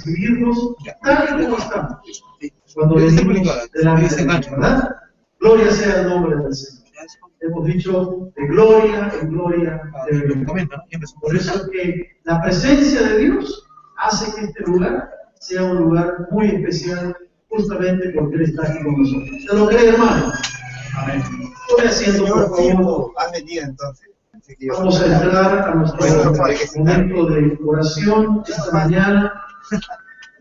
recibirnos tal y como estamos. Cuando venimos de la vida, ¿verdad? Gloria sea el nombre del Señor. Hemos dicho de gloria en gloria. Por eso es que la presencia de Dios hace que este lugar sea un lugar muy especial, justamente porque Él está aquí con nosotros. ¿Se lo cree, hermano? Amén. Estoy haciendo, por favor. Ha venido entonces. Vamos a entrar a nuestro momento de oración esta mañana.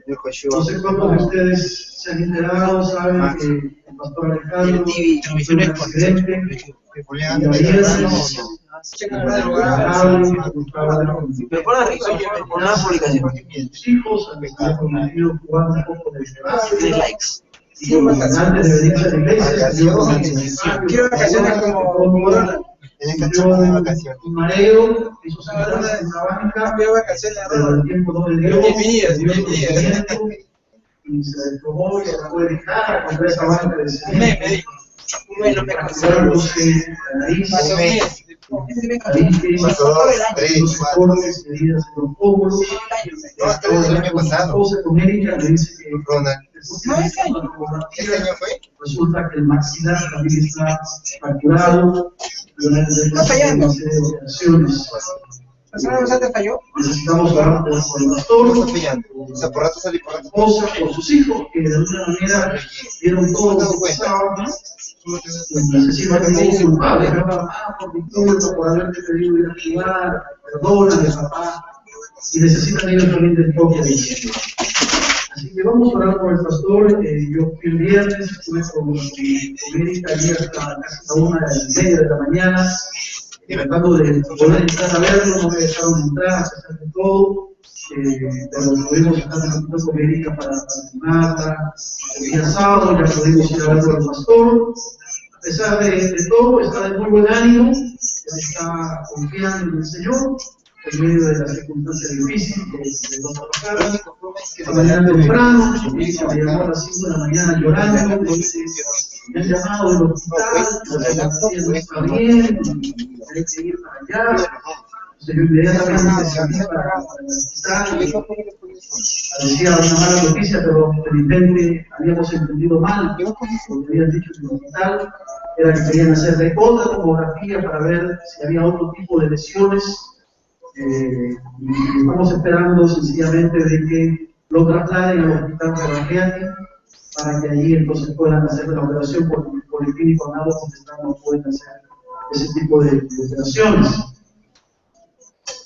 No sé cuántos de ustedes se han enterado, saben que el pastor Alejandro tuvo un accidente. Sus hijos han cometido jugar un poco de desgracia. Y antes de venir a la iglesia, quiero vacaciones como un mareo, hizo semanas en una banca, pero el tiempo no le dio, y se desplomó y se fue de cara contra esa banca de cemento. Resulta que el maxilar también está fracturado. Necesitamos orar por el pastor, esposa, por sus hijos, que de alguna manera vieron todo lo que pasaba. Necesitan que me digan, padre, por mi culpa, por haberte pedido ir a jugar, perdóname, papá. Y necesitan ellos también del toque de Dios. Así que vamos a orar por el pastor. Yo fui el viernes, estuve con América ayer hasta casi la 1:30 de la mañana, tratando de poder entrar a verlo, no me dejaron entrar, a pesar de todo. Pero pudimos estar en contacto con América para terminarla. El día sábado ya pudimos ir a verlo al pastor. A pesar de todo, está de muy buen ánimo, está confiando en el Señor, en medio de las circunstancias difíciles que nos tocaron. Esta mañana temprano, me llamó a las 5 de la mañana llorando, me han llamado del hospital, la paciente no está bien, hay que seguir para allá. Entonces yo inmediatamente salí para el hospital, parecía una mala noticia, pero felizmente habíamos entendido mal, porque habían dicho en el hospital, era que querían hacerle otra tomografía para ver si había otro tipo de lesiones. Y estamos esperando sencillamente de que lo trasladen al hospital Caragiani para que allí entonces puedan hacer la operación, porque el Policlínico Nado no pueden hacer ese tipo de operaciones.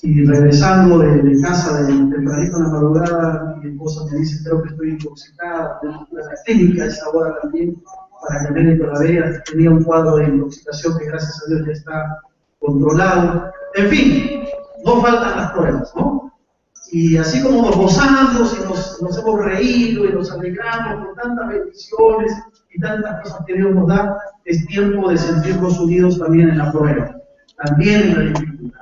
Y regresando de casa de tempranito en la madrugada, mi esposa me dice, creo que estoy intoxicada, tengo que ir a la clínica a esa hora también, para que el médico la vea. Tenía un cuadro de intoxicación que gracias a Dios ya está controlado. En fin, no faltan las pruebas, ¿no? Y así como nos gozamos y nos hemos reído y nos alegramos con tantas bendiciones y tantas cosas que Dios nos da, es tiempo de sentirnos unidos también en la prueba, también en la dificultad.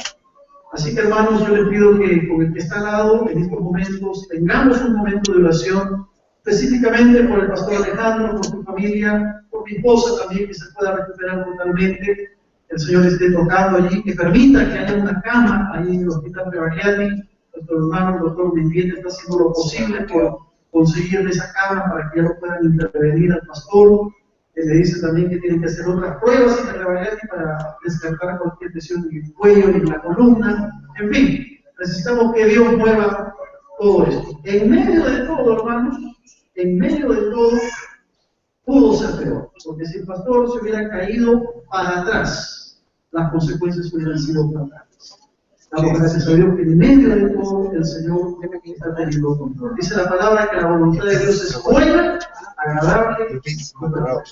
Así que, hermanos, yo les pido que con el que está al lado, en estos momentos, tengamos un momento de oración, específicamente por el pastor Alejandro, por su familia, por mi esposa también, que se pueda recuperar totalmente. El Señor esté tocando allí, que permita que haya una cama ahí en el hospital de Bagiani. Nuestro hermano, el doctor Mendieta, está haciendo lo posible por conseguir esa cama para que ya no puedan intervenir al pastor. Le dice también que tienen que hacer otras pruebas en el Bagiani para descartar cualquier lesión en el cuello y en la columna. En fin, necesitamos que Dios mueva todo esto. En medio de todo, hermanos, en medio de todo, pudo ser peor. Porque si el pastor se hubiera caído para atrás, las consecuencias hubieran sido fatales. Damos gracias a Dios que en medio de todo el Señor está teniendo control. Dice la palabra que la voluntad de Dios es buena, agradable y perfecta.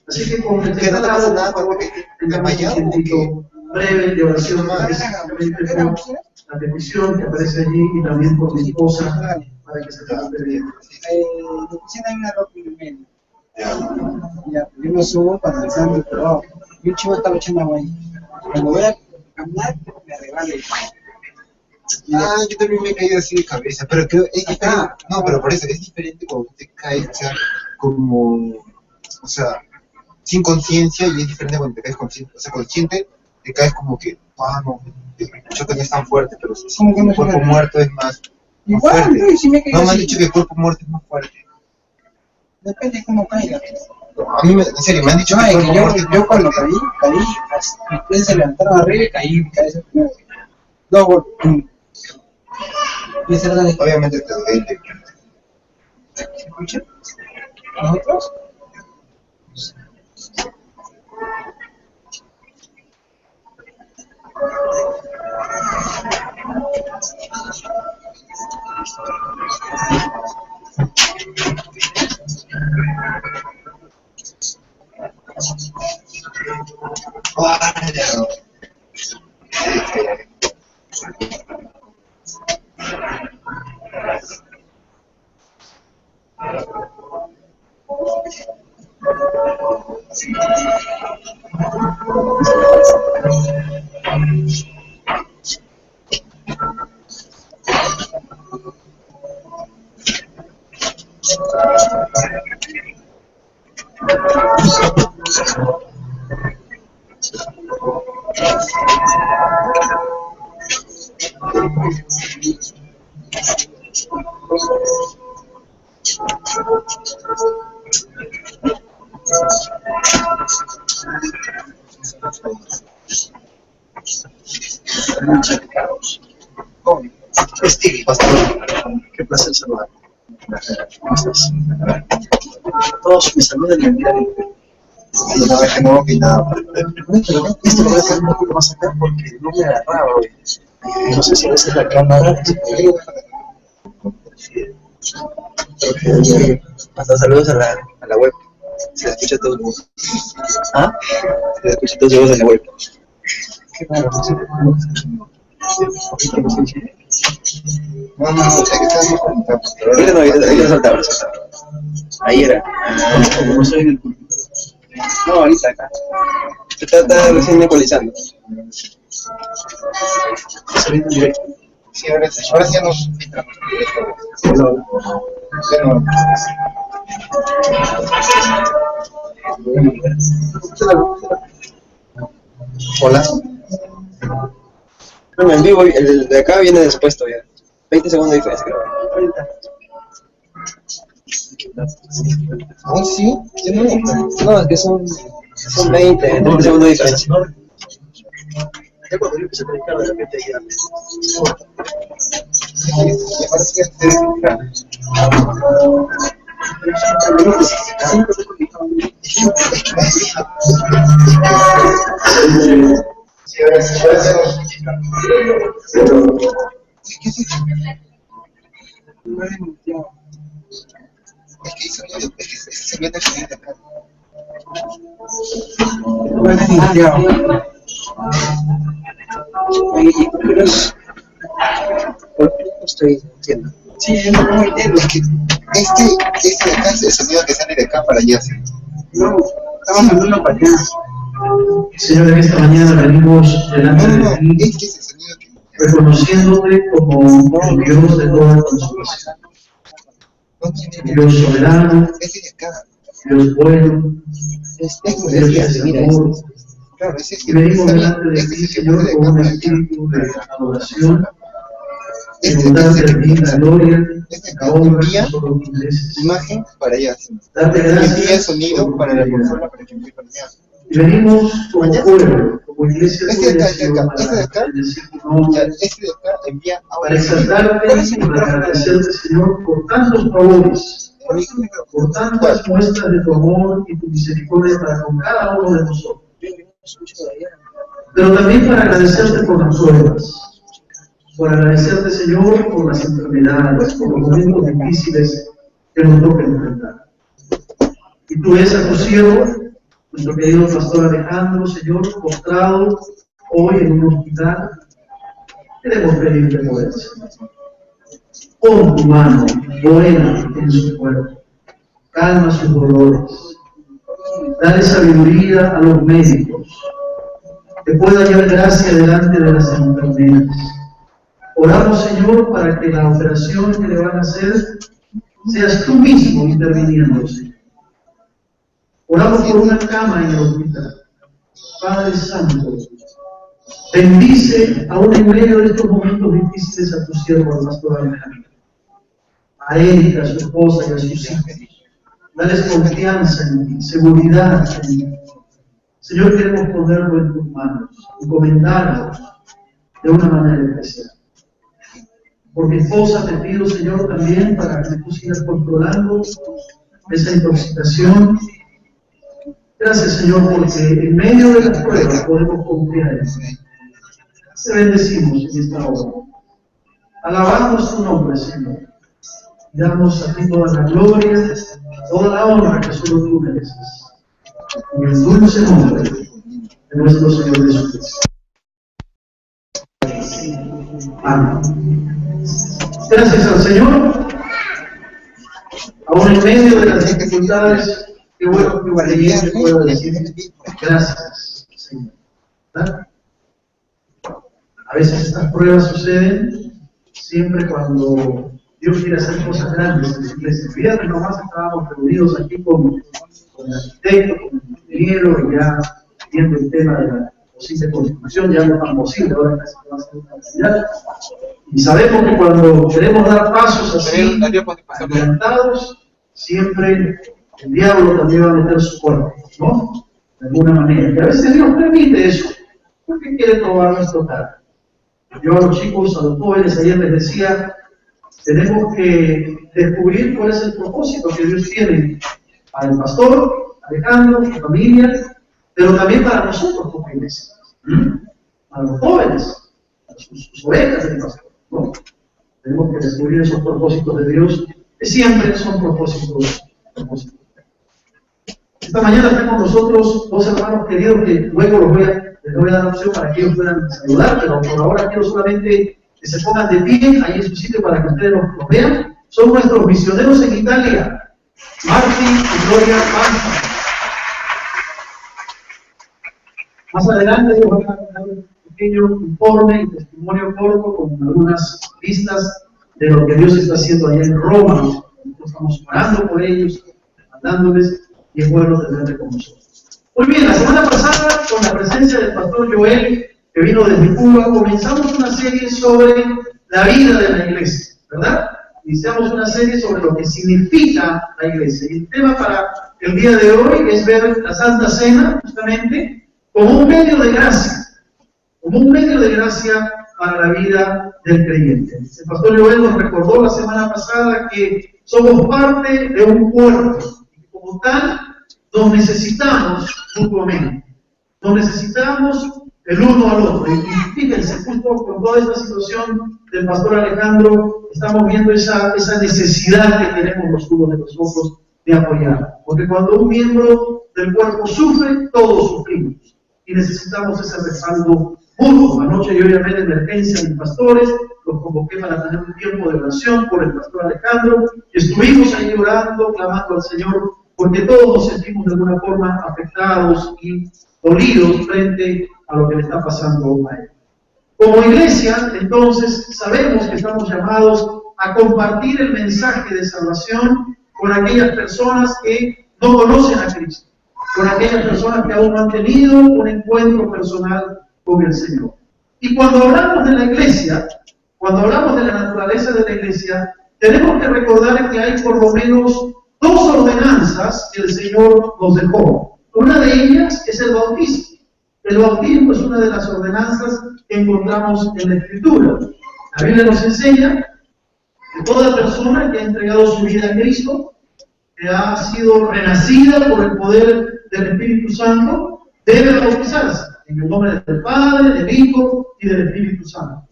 Así que con el tratado, por favor, tengamos un tiempito breve de oración, específicamente por la petición que aparece allí y también por mi esposa, para que se recupere bien. Me pusieron una ropa en el medio. Ya, yo lo subo para empezar el trabajo. Y un chivo estaba echando agua ahí. Cuando voy a caminar, me regala el yo también me he caído así de cabeza, pero creo es diferente. No, pero por eso es diferente cuando te caes, o sea, como, o sea, sin conciencia, y es diferente cuando te caes consciente. O sea, consciente, te caes como que, no, el choque no es tan fuerte, pero si el cuerpo muerto es más Igual, fuerte. no, y si me caigo No, me han así. dicho que el cuerpo muerto es más fuerte. Depende de cómo caiga. A mí, en serio, me han dicho Ay, que el que cuerpo muerto es yo más cuando fuerte. caí, mis pies se levantaron arriba y caí, mi cabeza primero. Luego, pum. Y esa era la de... Obviamente te duele. ¿Se escucha? ¿Nosotros? Vaya. Stevie, pastor. Qué placer saludar. ¿Cómo estás? Todos me saludan y me miran. Una vez que no vi nada. Pero esto lo voy a hacer un poquito más acá porque no me agarraba hoy. No sé si a veces la cámara Hasta saludos a la web. Se la escucha todo el mundo. ¿Ah? Se la escucha todos los en la web. Qué raro, no sé. No, es que estábamos conectados. Ahorita no, ahorita lo saltaba. Ahí era. Como no soy en el público. No, ahorita acá. Está recién ecualizando. Saliendo en directo. Sí, ahora sí ya nos filtramos. Hola. Bueno, Hola. No, en vivo, el de acá viene después todavía. 20 segundos de diferencia, creo. aún sí, yo no. No, es que son 20 segundos de diferencia. Ya cuando yo empecé a predicar, de repente ya. Me parece que te filtrar. Sí, ahora sí nos filtramos. ¿Qué es eso? Es que hizo sonido, es que se viene el sonido de acá. Estoy entiendo. Sí, yo no entiendo. Es que este de acá es el sonido que sale de acá para allá. ¿Sí? No, estamos mandando para allá. Señor, en esta mañana venimos delante No, de ti, es que es el sonido que... reconociéndote como el Dios de toda consolación, No tiene Dios soberano, ese de acá. Dios bueno, Es Dios que es amor. claro, ese Y venimos es delante de ti, Señor, de con acá un para allá. espíritu de adoración, Este en de acá darte es a ti la gloria, este de la acá honra, envía solo tú mereces. imagen para allá. Darte Envía gracias sonido para la consola para que envíe para allá. Y venimos como pueblo, como iglesia Este de tuya, acá, Señor, este de acá. para decir tu nombre, Ya, este de acá envía para audio. exaltarte y para agradecerte, Señor, por tantos favores, por tantas muestras de tu amor y tu misericordia para con cada uno de nosotros. Pero también para agradecerte por las pruebas, por agradecerte, Señor, por las enfermedades, por los momentos difíciles que nos toca enfrentar. Y tú ves a tu siervo, nuestro querido pastor Alejandro, Señor, postrado hoy en un hospital. Queremos pedirte por él, Señor. Pon tu mano buena en su cuerpo, calma sus dolores, dale sabiduría a los médicos, que puedan llevar gracia delante de las enfermeras. Oramos, Señor, para que la operación que le van a hacer seas tú mismo interviniendo, Señor. Oramos por una cama en el hospital. Padre Santo, bendice aún en medio de estos momentos difíciles a tu siervo, al pastor Alejandro. a Erika, a su esposa y a sus hijos. Dales confianza en ti, seguridad en ti. Señor, queremos ponerlo en tus manos, encomendarlo de una manera especial. Por mi esposa te pido, Señor, también para que tú sigas controlando esa intoxicación. Gracias, Señor, porque en medio de las pruebas podemos confiar en ti. Te bendecimos en esta hora. Alabamos tu nombre, Señor. Y damos a ti toda la gloria, toda la honra que solo tú mereces. En el dulce nombre de nuestro Señor Jesucristo. Amén. Gracias al Señor. Aún en medio de las dificultades, qué bueno que valiente puedo decir gracias, Señor. ¿Verdad? A veces estas pruebas suceden siempre cuando Dios quiere hacer cosas grandes en la iglesia. Fíjate, nomás estábamos reunidos aquí con el arquitecto, con el ingeniero, y ya viendo el tema de la posible construcción, ya no es tan posible, ahora casi va a ser una realidad. Y sabemos que cuando queremos dar pasos así, adelantados, siempre el diablo también va a meter su cuerpo, ¿no? De alguna manera. Y a veces Dios permite eso, porque quiere probar nuestro carácter. Yo a los chicos, a los jóvenes, ayer les decía, tenemos que descubrir cuál es el propósito que Dios tiene para el pastor, Alejandro, su familia, pero también para nosotros como iglesia, para los jóvenes, para sus ovejas del pastor, ¿no? Tenemos que descubrir esos propósitos de Dios, que siempre son propósitos. Esta mañana están con nosotros dos hermanos queridos que luego les voy a dar opción para que ellos puedan saludar, pero por ahora quiero solamente que se pongan de pie ahí en su sitio para que ustedes los vean. Son nuestros misioneros en Italia, Martín y Gloria Panza. Más adelante ellos van a dar un pequeño informe y testimonio corto con algunas pistas de lo que Dios está haciendo allá en Roma. Nosotros estamos orando por ellos, mandándoles, y es bueno tenerles con nosotros. Muy bien, la semana pasada, con la presencia del pastor Joel, que vino desde Cuba, comenzamos una serie sobre la vida de la iglesia, ¿verdad? Iniciamos una serie sobre lo que significa la iglesia. Y el tema para el día de hoy es ver la Santa Cena, justamente, como un medio de gracia, para la vida del creyente. El pastor Joel nos recordó la semana pasada que somos parte de un cuerpo, y como tal, nos necesitamos mutuamente, nos necesitamos el uno al otro. Y fíjense, justo con toda esta situación del pastor Alejandro, estamos viendo esa necesidad que tenemos los unos de los otros de apoyar. Porque cuando un miembro del cuerpo sufre, todos sufrimos. Y necesitamos ese respaldo mutuo. Anoche yo llamé de emergencia a mis pastores, los convoqué para tener un tiempo de oración por el pastor Alejandro, y estuvimos ahí orando, clamando al Señor, porque todos nos sentimos de alguna forma afectados y dolidos frente a lo que le está pasando a él. Como iglesia, entonces, sabemos que estamos llamados a compartir el mensaje de salvación con aquellas personas que no conocen a Cristo, con aquellas personas que aún no han tenido un encuentro personal con el Señor. Y cuando hablamos de la iglesia, cuando hablamos de la naturaleza de la iglesia, tenemos que recordar que hay por lo menos dos ordenanzas que el Señor nos dejó. Una de ellas es el bautismo. El bautismo es una de las ordenanzas que encontramos en la Escritura. La Biblia nos enseña que toda persona que ha entregado su vida a Cristo, que ha sido renacida por el poder del Espíritu Santo, debe bautizarse en el nombre del Padre, del Hijo y del Espíritu Santo.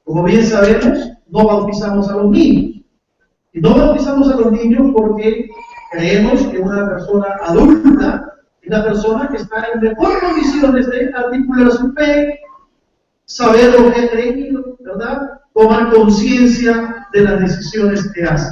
Como bien sabemos, no bautizamos a los niños. Y no bautizamos a los niños porque creemos que una persona adulta es la persona que está en mejor condiciones de articular su fe, saber lo que ha creído, ¿verdad? Tomar conciencia de las decisiones que hace.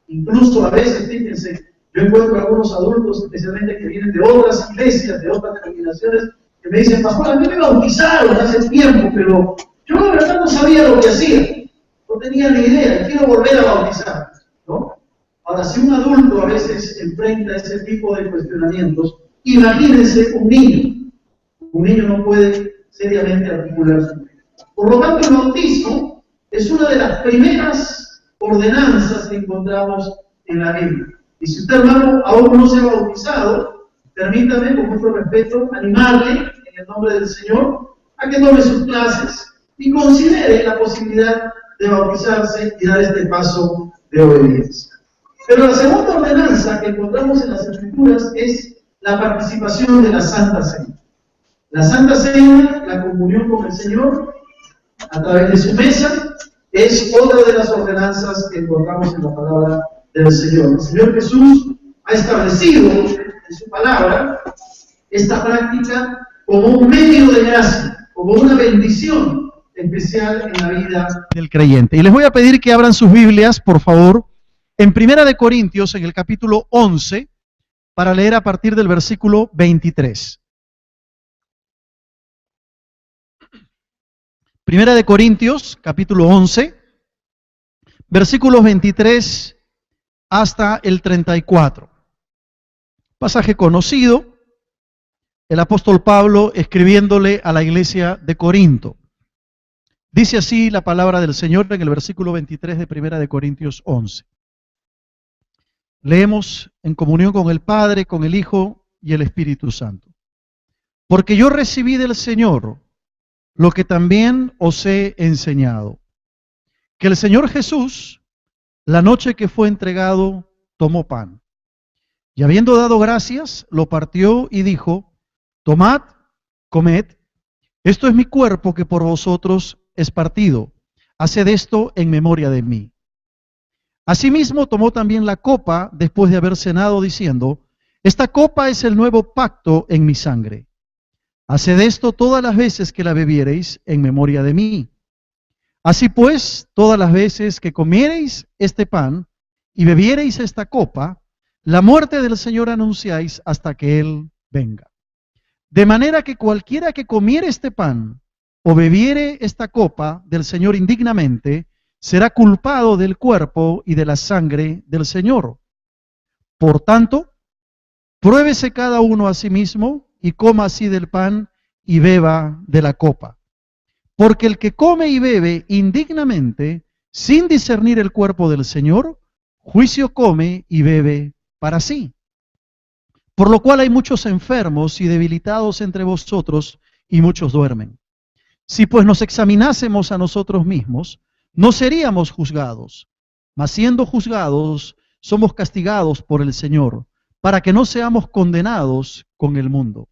Incluso a veces, fíjense, yo encuentro algunos adultos, especialmente que vienen de otras iglesias, de otras denominaciones, que me dicen, pastor, a mí me bautizaron hace tiempo, pero yo la verdad no sabía lo que hacía, no tenía ni idea, quiero volver a bautizar, ¿no? Ahora, si un adulto a veces enfrenta ese tipo de cuestionamientos, imagínense un niño. Un niño no puede seriamente articular su fe. Por lo tanto, el bautismo es una de las primeras ordenanzas que encontramos en la Biblia. Y si usted, hermano, aún no se ha bautizado, permítame, con mucho respeto, animarle, en el nombre del Señor, a que tome sus clases y considere la posibilidad de bautizarse y dar este paso de obediencia. Pero la segunda ordenanza que encontramos en las Escrituras es la participación de la Santa Cena. La Santa Cena, la comunión con el Señor, a través de su mesa, es otra de las ordenanzas que encontramos en la palabra del Señor. El Señor Jesús ha establecido en su palabra esta práctica como un medio de gracia, como una bendición especial en la vida del creyente. Y les voy a pedir que abran sus Biblias, por favor, en Primera de Corintios, en el capítulo 11, para leer a partir del versículo 23. Primera de Corintios, capítulo 11, versículos 23 hasta el 34. Pasaje conocido, el apóstol Pablo escribiéndole a la iglesia de Corinto. Dice así la palabra del Señor en el versículo 23 de Primera de Corintios 11. Leemos en comunión con el Padre, con el Hijo y el Espíritu Santo. Porque yo recibí del Señor lo que también os he enseñado, que el Señor Jesús, la noche que fue entregado, tomó pan, y habiendo dado gracias, lo partió y dijo: tomad, comed, esto es mi cuerpo que por vosotros es partido, haced esto en memoria de mí. Asimismo tomó también la copa después de haber cenado, diciendo: esta copa es el nuevo pacto en mi sangre. Haced esto todas las veces que la bebiereis en memoria de mí. Así pues, todas las veces que comiereis este pan y bebiereis esta copa, la muerte del Señor anunciáis hasta que Él venga. De manera que cualquiera que comiere este pan o bebiere esta copa del Señor indignamente, será culpado del cuerpo y de la sangre del Señor. Por tanto, pruébese cada uno a sí mismo y coma así del pan y beba de la copa. Porque el que come y bebe indignamente, sin discernir el cuerpo del Señor, juicio come y bebe para sí. Por lo cual hay muchos enfermos y debilitados entre vosotros, y muchos duermen. Si pues nos examinásemos a nosotros mismos, no seríamos juzgados, mas siendo juzgados, somos castigados por el Señor, para que no seamos condenados con el mundo.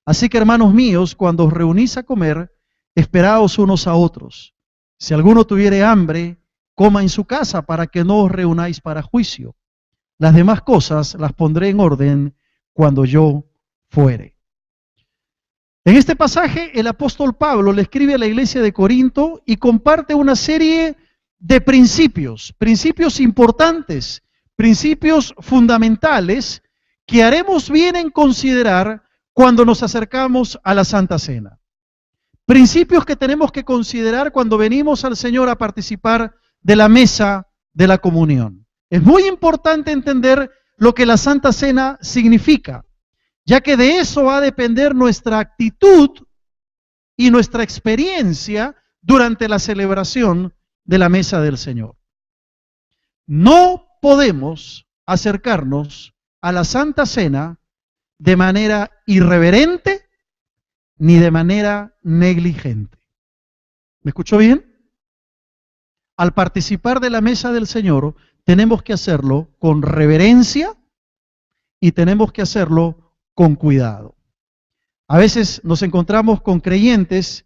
Así que, hermanos míos, cuando os reunís a comer, esperaos unos a otros. Si alguno tuviere hambre, coma en su casa, para que no os reunáis para juicio. Las demás cosas las pondré en orden cuando yo fuere. En este pasaje, el apóstol Pablo le escribe a la iglesia de Corinto y comparte una serie de principios importantes, principios fundamentales que haremos bien en considerar cuando nos acercamos a la Santa Cena. Principios que tenemos que considerar cuando venimos al Señor a participar de la mesa de la comunión. Es muy importante entender lo que la Santa Cena significa, ya que de eso va a depender nuestra actitud y nuestra experiencia durante la celebración de la mesa del Señor. No podemos acercarnos a la Santa Cena de manera irreverente ni de manera negligente. ¿Me escuchó bien? Al participar de la mesa del Señor, tenemos que hacerlo con reverencia y tenemos que hacerlo con cuidado. A veces nos encontramos con creyentes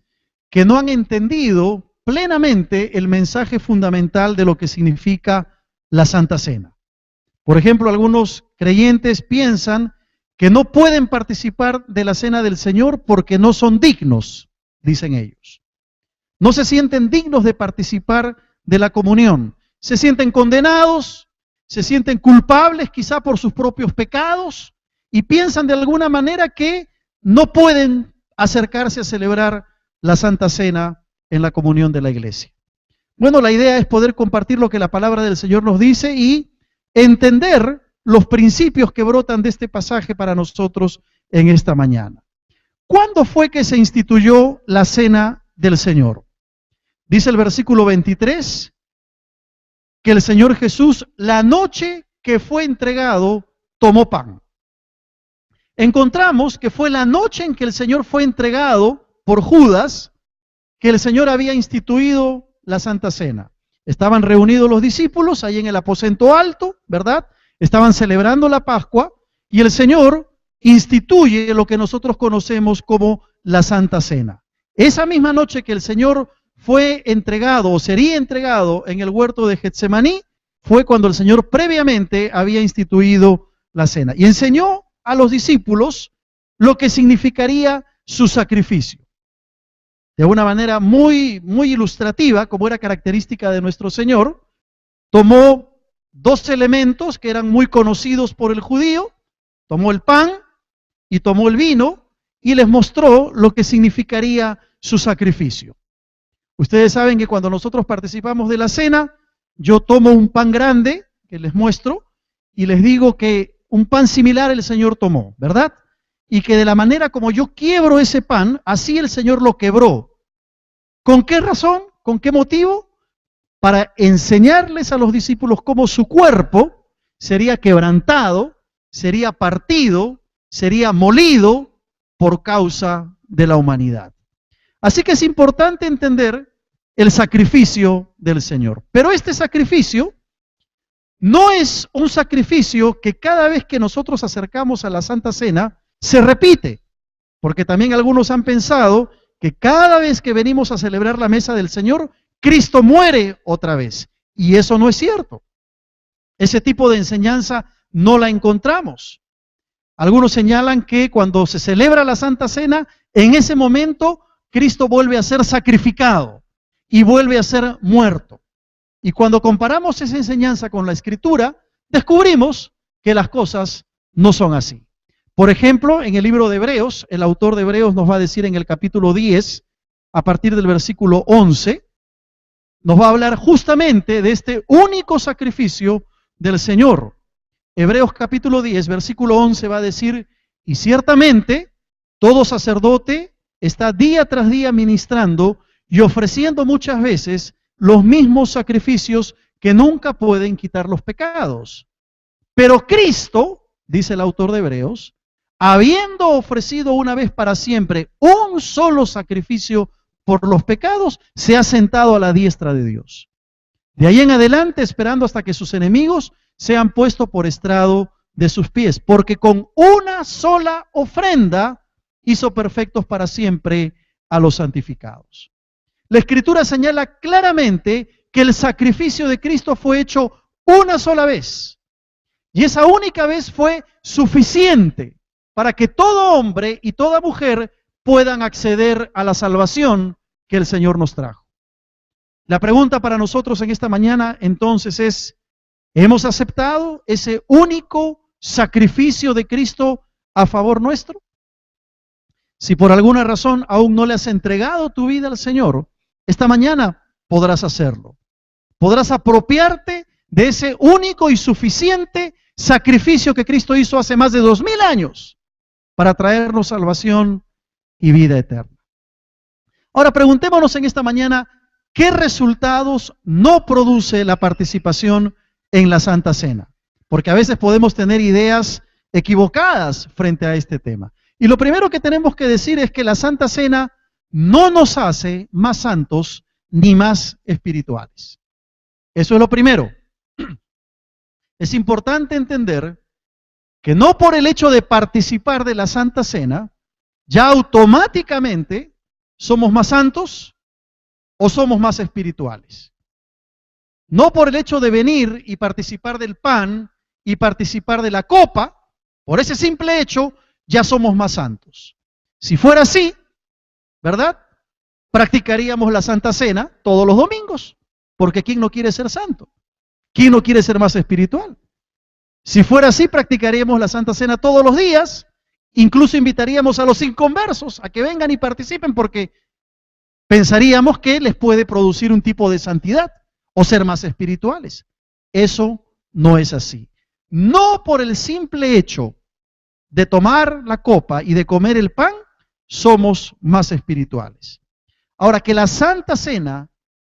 que no han entendido plenamente el mensaje fundamental de lo que significa la Santa Cena. Por ejemplo, algunos creyentes piensan que no pueden participar de la cena del Señor porque no son dignos, dicen ellos. No se sienten dignos de participar de la comunión. Se sienten condenados, se sienten culpables quizá por sus propios pecados y piensan de alguna manera que no pueden acercarse a celebrar la Santa Cena en la comunión de la iglesia. Bueno, la idea es poder compartir lo que la palabra del Señor nos dice y entender los principios que brotan de este pasaje para nosotros en esta mañana. ¿Cuándo fue que se instituyó la cena del Señor? Dice el versículo 23, que el Señor Jesús, la noche que fue entregado, tomó pan. Encontramos que fue la noche en que el Señor fue entregado por Judas, que el Señor había instituido la Santa Cena. Estaban reunidos los discípulos ahí en el aposento alto, ¿verdad? Estaban celebrando la Pascua y el Señor instituye lo que nosotros conocemos como la Santa Cena. Esa misma noche que el Señor fue entregado o sería entregado en el huerto de Getsemaní, fue cuando el Señor previamente había instituido la cena y enseñó a los discípulos lo que significaría su sacrificio. De una manera muy ilustrativa, como era característica de nuestro Señor, tomó dos elementos que eran muy conocidos por el judío, tomó el pan y tomó el vino y les mostró lo que significaría su sacrificio. Ustedes saben que cuando nosotros participamos de la cena, yo tomo un pan grande que les muestro y les digo que un pan similar el Señor tomó, ¿verdad? Y que de la manera como yo quiebro ese pan, así el Señor lo quebró. ¿Con qué razón? ¿Con qué motivo? Para enseñarles a los discípulos cómo su cuerpo sería quebrantado, sería partido, sería molido por causa de la humanidad. Así que es importante entender el sacrificio del Señor. Pero este sacrificio no es un sacrificio que cada vez que nosotros acercamos a la Santa Cena se repite, porque también algunos han pensado que cada vez que venimos a celebrar la mesa del Señor, Cristo muere otra vez. Y eso no es cierto. Ese tipo de enseñanza no la encontramos. Algunos señalan que cuando se celebra la Santa Cena, en ese momento Cristo vuelve a ser sacrificado y vuelve a ser muerto. Y cuando comparamos esa enseñanza con la Escritura, descubrimos que las cosas no son así. Por ejemplo, en el libro de Hebreos, el autor de Hebreos nos va a decir en el capítulo 10, a partir del versículo 11, nos va a hablar justamente de este único sacrificio del Señor. Hebreos capítulo 10, versículo 11 va a decir, y ciertamente todo sacerdote está día tras día ministrando y ofreciendo muchas veces los mismos sacrificios que nunca pueden quitar los pecados. Pero Cristo, dice el autor de Hebreos, habiendo ofrecido una vez para siempre un solo sacrificio por los pecados, se ha sentado a la diestra de Dios. De ahí en adelante, esperando hasta que sus enemigos sean puestos por estrado de sus pies, porque con una sola ofrenda hizo perfectos para siempre a los santificados. La Escritura señala claramente que el sacrificio de Cristo fue hecho una sola vez, y esa única vez fue suficiente para que todo hombre y toda mujer puedan acceder a la salvación que el Señor nos trajo. La pregunta para nosotros en esta mañana entonces es, ¿hemos aceptado ese único sacrificio de Cristo a favor nuestro? Si por alguna razón aún no le has entregado tu vida al Señor, esta mañana podrás hacerlo. Podrás apropiarte de ese único y suficiente sacrificio que Cristo hizo hace más de 2000 años para traernos salvación y vida eterna. Ahora preguntémonos en esta mañana, ¿qué resultados no produce la participación en la Santa Cena? Porque a veces podemos tener ideas equivocadas frente a este tema. Y lo primero que tenemos que decir es que la Santa Cena no nos hace más santos ni más espirituales. Eso es lo primero. Es importante entender que no por el hecho de participar de la Santa Cena, ya automáticamente somos más santos o somos más espirituales. No por el hecho de venir y participar del pan y participar de la copa, por ese simple hecho ya somos más santos. Si fuera así, ¿verdad? Practicaríamos la Santa Cena todos los domingos, porque ¿quién no quiere ser santo? ¿Quién no quiere ser más espiritual? Si fuera así, practicaríamos la Santa Cena todos los días, incluso invitaríamos a los inconversos a que vengan y participen porque pensaríamos que les puede producir un tipo de santidad o ser más espirituales. Eso no es así. No por el simple hecho de tomar la copa y de comer el pan, somos más espirituales. Ahora, que la Santa Cena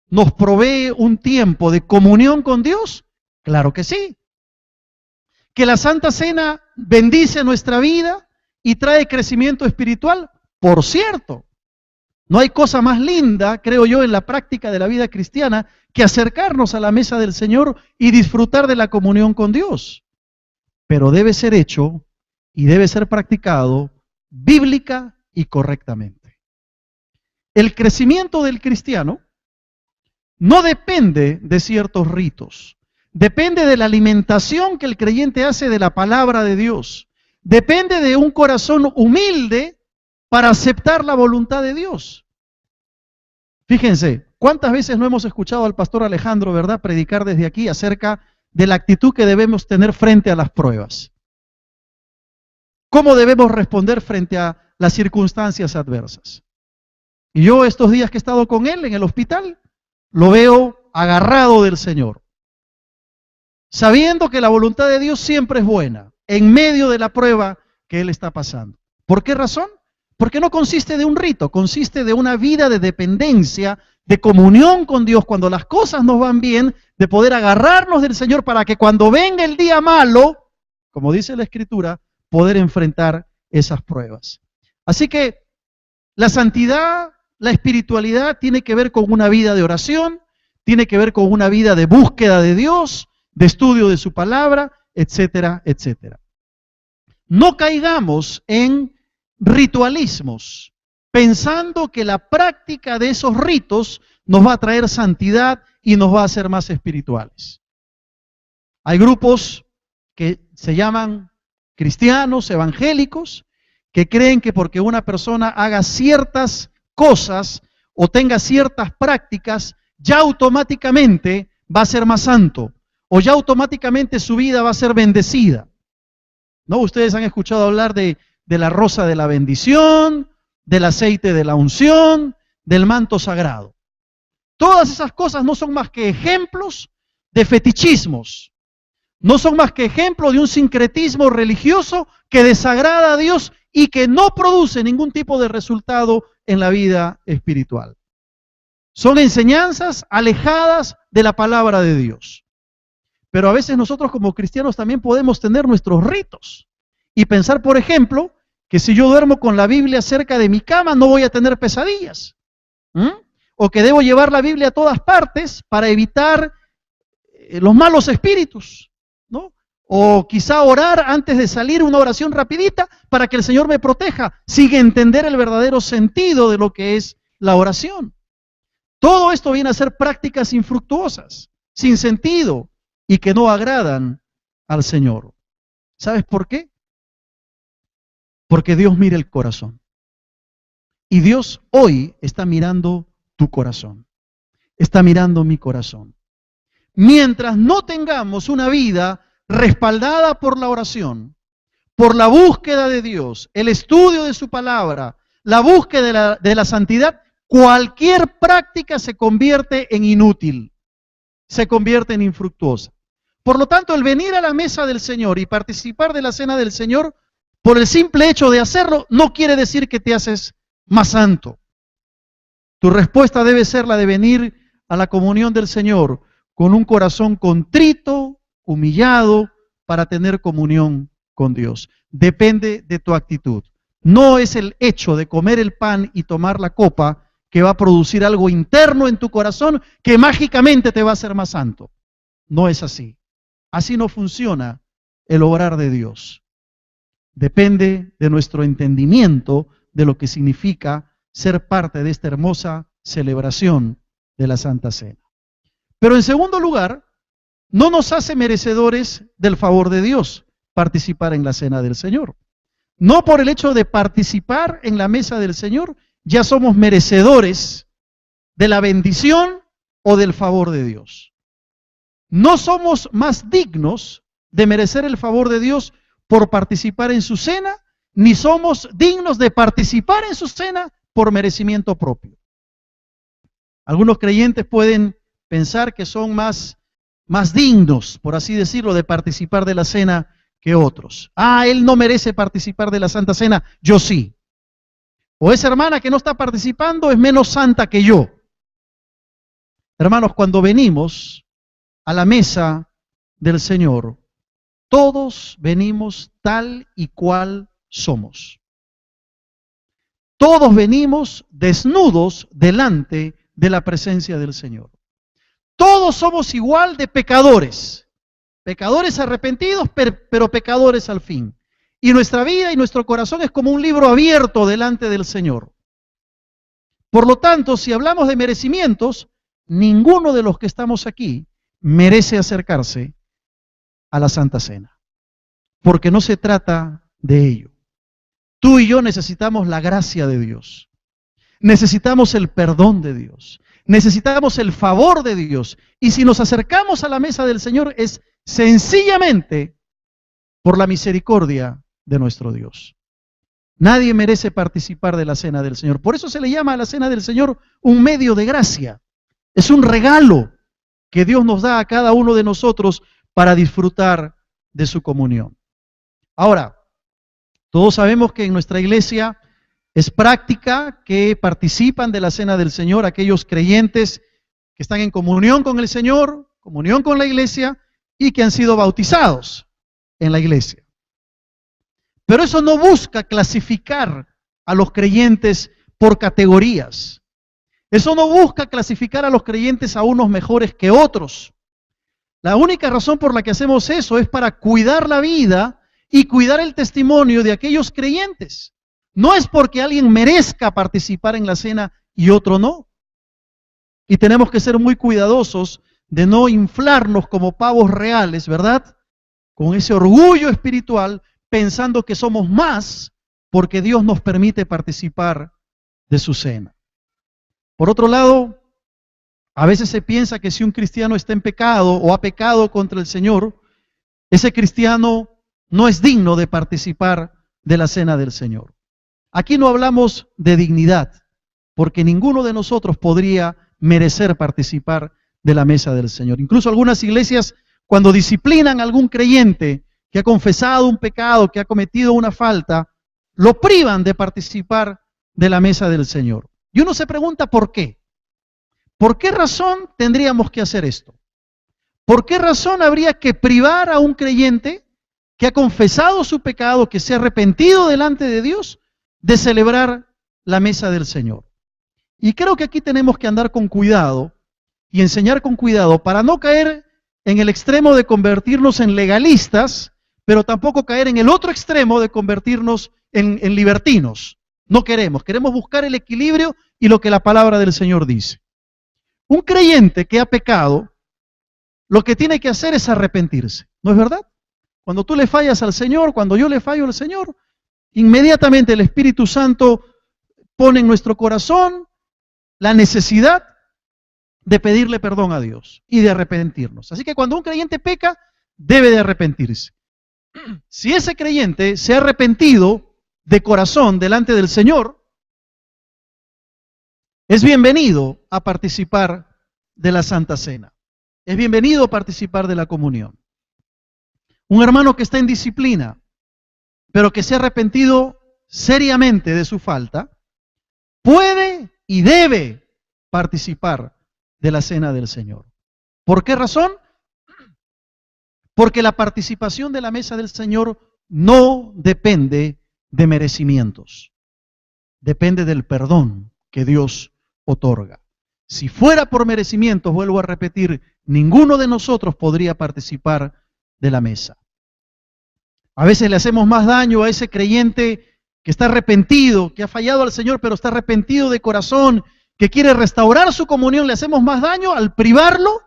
nos provee un tiempo de comunión con Dios? Claro que sí. ¿Que la Santa Cena bendice nuestra vida y trae crecimiento espiritual? Por cierto. No hay cosa más linda, creo yo, en la práctica de la vida cristiana que acercarnos a la mesa del Señor y disfrutar de la comunión con Dios. Pero debe ser hecho y debe ser practicado bíblica y correctamente. El crecimiento del cristiano no depende de ciertos ritos, depende de la alimentación que el creyente hace de la palabra de Dios, depende de un corazón humilde para aceptar la voluntad de Dios. Fíjense, ¿cuántas veces no hemos escuchado al pastor Alejandro, verdad, predicar desde aquí acerca de la actitud que debemos tener frente a las pruebas? ¿Cómo debemos responder frente a las circunstancias adversas? Y yo estos días que he estado con él en el hospital, lo veo agarrado del Señor, sabiendo que la voluntad de Dios siempre es buena, en medio de la prueba que él está pasando. ¿Por qué razón? Porque no consiste de un rito, consiste de una vida de dependencia, de comunión con Dios, cuando las cosas nos van bien, de poder agarrarnos del Señor para que cuando venga el día malo, como dice la Escritura, poder enfrentar esas pruebas. Así que la santidad, la espiritualidad tiene que ver con una vida de oración, tiene que ver con una vida de búsqueda de Dios, de estudio de su palabra, etcétera, etcétera. No caigamos en ritualismos, pensando que la práctica de esos ritos nos va a traer santidad y nos va a hacer más espirituales. Hay grupos que se llaman cristianos, evangélicos, que creen que porque una persona haga ciertas cosas o tenga ciertas prácticas, ya automáticamente va a ser más santo, o ya automáticamente su vida va a ser bendecida. ¿No? Ustedes han escuchado hablar de la rosa de la bendición, del aceite de la unción, del manto sagrado. Todas esas cosas no son más que ejemplos de fetichismos, no son más que ejemplos de un sincretismo religioso que desagrada a Dios y que no produce ningún tipo de resultado en la vida espiritual. Son enseñanzas alejadas de la palabra de Dios. Pero a veces nosotros como cristianos también podemos tener nuestros ritos y pensar, por ejemplo, que si yo duermo con la Biblia cerca de mi cama no voy a tener pesadillas. O que debo llevar la Biblia a todas partes para evitar los malos espíritus, ¿no? O quizá orar antes de salir, una oración rapidita para que el Señor me proteja, sin entender el verdadero sentido de lo que es la oración. Todo esto viene a ser prácticas infructuosas, sin sentido y que no agradan al Señor. ¿Sabes por qué? Porque Dios mira el corazón. Y Dios hoy está mirando tu corazón. Está mirando mi corazón. Mientras no tengamos una vida respaldada por la oración, por la búsqueda de Dios, el estudio de su palabra, la búsqueda de la santidad, cualquier práctica se convierte en inútil, se convierte en infructuosa. Por lo tanto, el venir a la mesa del Señor y participar de la cena del Señor, por el simple hecho de hacerlo, no quiere decir que te haces más santo. Tu respuesta debe ser la de venir a la comunión del Señor con un corazón contrito, humillado, para tener comunión con Dios. Depende de tu actitud. No es el hecho de comer el pan y tomar la copa que va a producir algo interno en tu corazón que mágicamente te va a hacer más santo. No es así. Así no funciona el obrar de Dios. Depende de nuestro entendimiento de lo que significa ser parte de esta hermosa celebración de la Santa Cena. Pero en segundo lugar, no nos hace merecedores del favor de Dios participar en la Cena del Señor. No por el hecho de participar en la mesa del Señor, ya somos merecedores de la bendición o del favor de Dios. No somos más dignos de merecer el favor de Dios por participar en su cena, ni somos dignos de participar en su cena por merecimiento propio. Algunos creyentes pueden pensar que son más dignos, por así decirlo, de participar de la cena que otros. Él no merece participar de la Santa Cena, yo sí. O esa hermana que no está participando es menos santa que yo. Hermanos, cuando venimos a la mesa del Señor, todos venimos tal y cual somos. Todos venimos desnudos delante de la presencia del Señor. Todos somos igual de pecadores, pecadores arrepentidos, pero pecadores al fin. Y nuestra vida y nuestro corazón es como un libro abierto delante del Señor. Por lo tanto, si hablamos de merecimientos, ninguno de los que estamos aquí merece acercarse a la Santa Cena, porque no se trata de ello. Tú y yo necesitamos la gracia de Dios, necesitamos el perdón de Dios, necesitamos el favor de Dios, y si nos acercamos a la mesa del Señor es sencillamente por la misericordia de nuestro Dios. Nadie merece participar de la cena del Señor. Por eso se le llama a la cena del Señor un medio de gracia. Es un regalo que Dios nos da a cada uno de nosotros para disfrutar de su comunión. Ahora, todos sabemos que en nuestra iglesia es práctica que participan de la cena del Señor aquellos creyentes que están en comunión con el Señor, comunión con la iglesia y que han sido bautizados en la iglesia. Pero eso no busca clasificar a los creyentes por categorías. Eso no busca clasificar a los creyentes a unos mejores que otros. La única razón por la que hacemos eso es para cuidar la vida y cuidar el testimonio de aquellos creyentes. No es porque alguien merezca participar en la cena y otro no. Y tenemos que ser muy cuidadosos de no inflarnos como pavos reales, ¿verdad? Con ese orgullo espiritual, pensando que somos más porque Dios nos permite participar de su cena. Por otro lado, a veces se piensa que si un cristiano está en pecado o ha pecado contra el Señor, ese cristiano no es digno de participar de la cena del Señor. Aquí no hablamos de dignidad, porque ninguno de nosotros podría merecer participar de la mesa del Señor. Incluso algunas iglesias, cuando disciplinan a algún creyente que ha confesado un pecado, que ha cometido una falta, lo privan de participar de la mesa del Señor. Y uno se pregunta ¿por qué? ¿Por qué razón tendríamos que hacer esto? ¿Por qué razón habría que privar a un creyente que ha confesado su pecado, que se ha arrepentido delante de Dios, de celebrar la mesa del Señor? Y creo que aquí tenemos que andar con cuidado y enseñar con cuidado para no caer en el extremo de convertirnos en legalistas, pero tampoco caer en el otro extremo de convertirnos en libertinos. No queremos buscar el equilibrio y lo que la palabra del Señor dice. Un creyente que ha pecado, lo que tiene que hacer es arrepentirse, ¿no es verdad? Cuando tú le fallas al Señor, cuando yo le fallo al Señor, inmediatamente el Espíritu Santo pone en nuestro corazón la necesidad de pedirle perdón a Dios y de arrepentirnos. Así que cuando un creyente peca, debe de arrepentirse. Si ese creyente se ha arrepentido de corazón delante del Señor, es bienvenido a participar de la Santa Cena. Es bienvenido a participar de la comunión. Un hermano que está en disciplina, pero que se ha arrepentido seriamente de su falta, puede y debe participar de la cena del Señor. ¿Por qué razón? Porque la participación de la mesa del Señor no depende de merecimientos, depende del perdón que Dios otorga. Si fuera por merecimientos, vuelvo a repetir, ninguno de nosotros podría participar de la mesa. A veces le hacemos más daño a ese creyente que está arrepentido, que ha fallado al Señor, pero está arrepentido de corazón, que quiere restaurar su comunión, le hacemos más daño al privarlo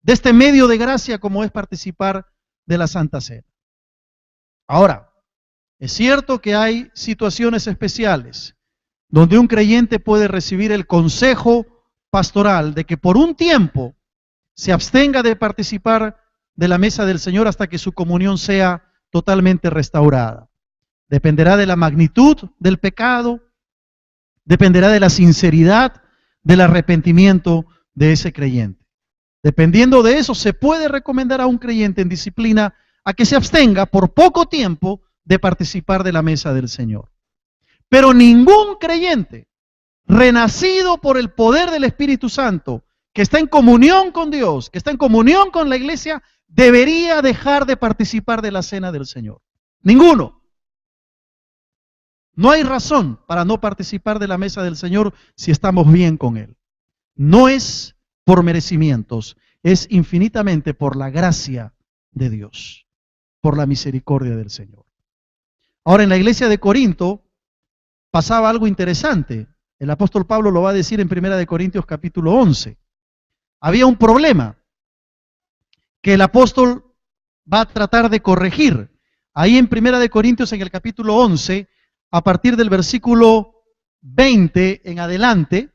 de este medio de gracia como es participar de la Santa Cena. Ahora, es cierto que hay situaciones especiales donde un creyente puede recibir el consejo pastoral de que por un tiempo se abstenga de participar de la mesa del Señor hasta que su comunión sea totalmente restaurada. Dependerá de la magnitud del pecado, dependerá de la sinceridad del arrepentimiento de ese creyente. Dependiendo de eso, se puede recomendar a un creyente en disciplina a que se abstenga por poco tiempo de participar de la mesa del Señor. Pero ningún creyente renacido por el poder del Espíritu Santo que está en comunión con Dios, que está en comunión con la iglesia, debería dejar de participar de la cena del Señor? Ninguno. No hay razón para no participar de la mesa del Señor si estamos bien con Él. No es por merecimientos, es infinitamente por la gracia de Dios, por la misericordia del Señor. Ahora, en la iglesia de Corinto pasaba algo interesante. El apóstol Pablo lo va a decir en 1 Corintios capítulo 11. Había un problema que el apóstol va a tratar de corregir. Ahí en 1 Corintios, en el capítulo 11, a partir del versículo 20 en adelante,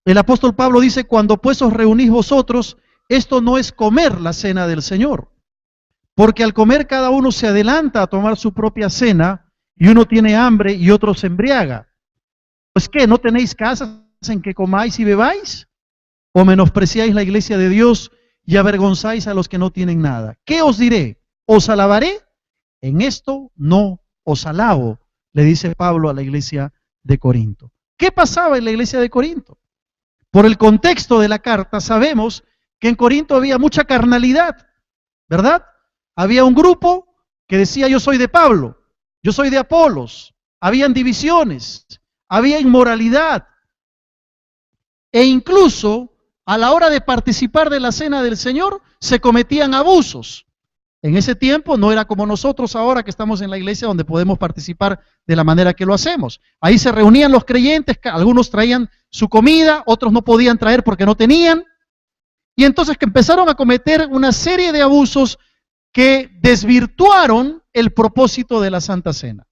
el apóstol Pablo dice: cuando pues os reunís vosotros, esto no es comer la cena del Señor, porque al comer cada uno se adelanta a tomar su propia cena, y uno tiene hambre y otro se embriaga. Pues ¿qué? ¿No tenéis casas en que comáis y bebáis? ¿O menospreciáis la iglesia de Dios y avergonzáis a los que no tienen nada? ¿Qué os diré? ¿Os alabaré? En esto no os alabo, le dice Pablo a la iglesia de Corinto. ¿Qué pasaba en la iglesia de Corinto? Por el contexto de la carta sabemos que en Corinto había mucha carnalidad, ¿verdad? Había un grupo que decía: yo soy de Pablo, yo soy de Apolos. Habían divisiones, había inmoralidad. E incluso a la hora de participar de la cena del Señor se cometían abusos. En ese tiempo no era como nosotros ahora que estamos en la iglesia, donde podemos participar de la manera que lo hacemos. Ahí se reunían los creyentes, algunos traían su comida, otros no podían traer porque no tenían. Y entonces que empezaron a cometer una serie de abusos que desvirtuaron el propósito de la Santa Cena.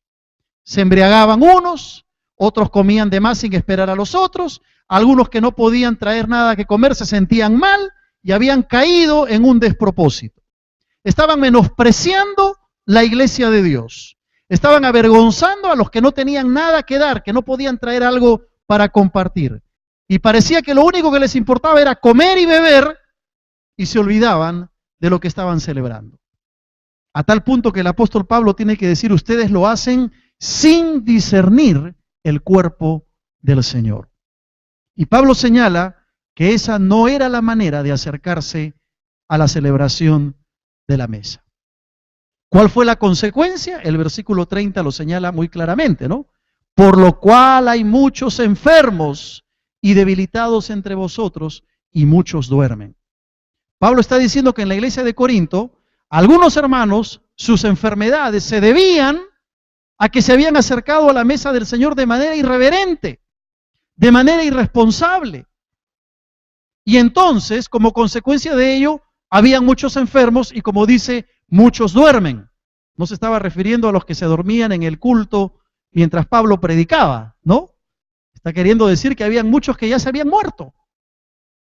Se embriagaban unos, otros comían de más sin esperar a los otros, algunos que no podían traer nada que comer se sentían mal y habían caído en un despropósito. Estaban menospreciando la iglesia de Dios. Estaban avergonzando a los que no tenían nada que dar, que no podían traer algo para compartir. Y parecía que lo único que les importaba era comer y beber, y se olvidaban de lo que estaban celebrando. A tal punto que el apóstol Pablo tiene que decir: ustedes lo hacen sin discernir el cuerpo del Señor. Y Pablo señala que esa no era la manera de acercarse a la celebración de la mesa. ¿Cuál fue la consecuencia? El versículo 30 lo señala muy claramente, ¿no? Por lo cual hay muchos enfermos y debilitados entre vosotros, y muchos duermen. Pablo está diciendo que en la iglesia de Corinto, algunos hermanos, sus enfermedades se debían a que se habían acercado a la mesa del Señor de manera irreverente, de manera irresponsable. Y entonces, como consecuencia de ello, habían muchos enfermos y, como dice, muchos duermen. No se estaba refiriendo a los que se dormían en el culto mientras Pablo predicaba, ¿no? Está queriendo decir que habían muchos que ya se habían muerto.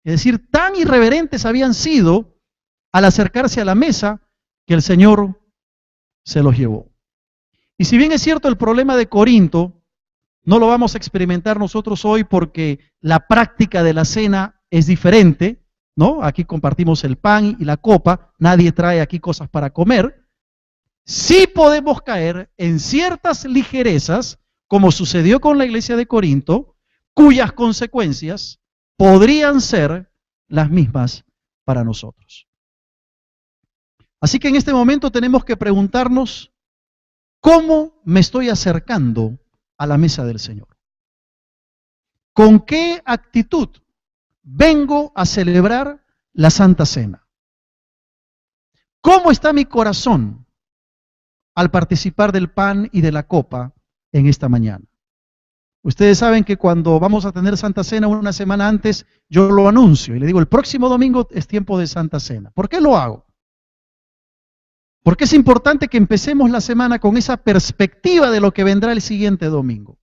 Es decir, tan irreverentes habían sido al acercarse a la mesa que el Señor se los llevó. Y si bien es cierto, el problema de Corinto no lo vamos a experimentar nosotros hoy porque la práctica de la cena es diferente, ¿no? Aquí compartimos el pan y la copa, nadie trae aquí cosas para comer. Sí podemos caer en ciertas ligerezas, como sucedió con la iglesia de Corinto, cuyas consecuencias podrían ser las mismas para nosotros. Así que en este momento tenemos que preguntarnos: ¿cómo me estoy acercando a la mesa del Señor? ¿Con qué actitud vengo a celebrar la Santa Cena? ¿Cómo está mi corazón al participar del pan y de la copa en esta mañana? Ustedes saben que cuando vamos a tener Santa Cena una semana antes, yo lo anuncio y le digo: el próximo domingo es tiempo de Santa Cena. ¿Por qué lo hago? Porque es importante que empecemos la semana con esa perspectiva de lo que vendrá el siguiente domingo.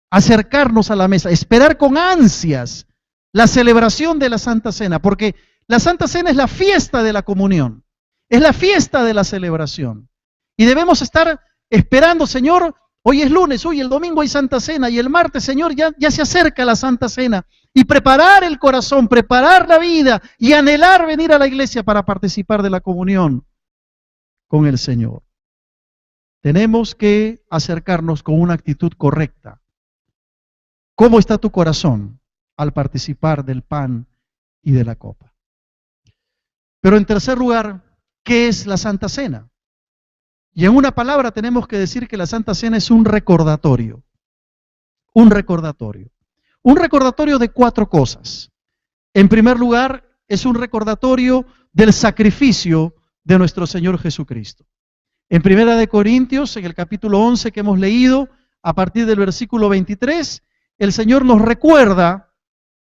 Acercarnos a la mesa, esperar con ansias la celebración de la Santa Cena, porque la Santa Cena es la fiesta de la comunión, es la fiesta de la celebración. Y debemos estar esperando: Señor, hoy es lunes, hoy el domingo hay Santa Cena, y el martes, Señor, ya se acerca la Santa Cena. Y preparar el corazón, preparar la vida y anhelar venir a la iglesia para participar de la comunión con el Señor. Tenemos que acercarnos con una actitud correcta. ¿Cómo está tu corazón al participar del pan y de la copa. Pero en tercer lugar, ¿qué es la Santa Cena? Y en una palabra tenemos que decir que la Santa Cena es un recordatorio. Un recordatorio. Un recordatorio de 4 cosas. En primer lugar, es un recordatorio del sacrificio de nuestro Señor Jesucristo. En Primera de Corintios, en el capítulo 11 que hemos leído, a partir del versículo 23, el Señor nos recuerda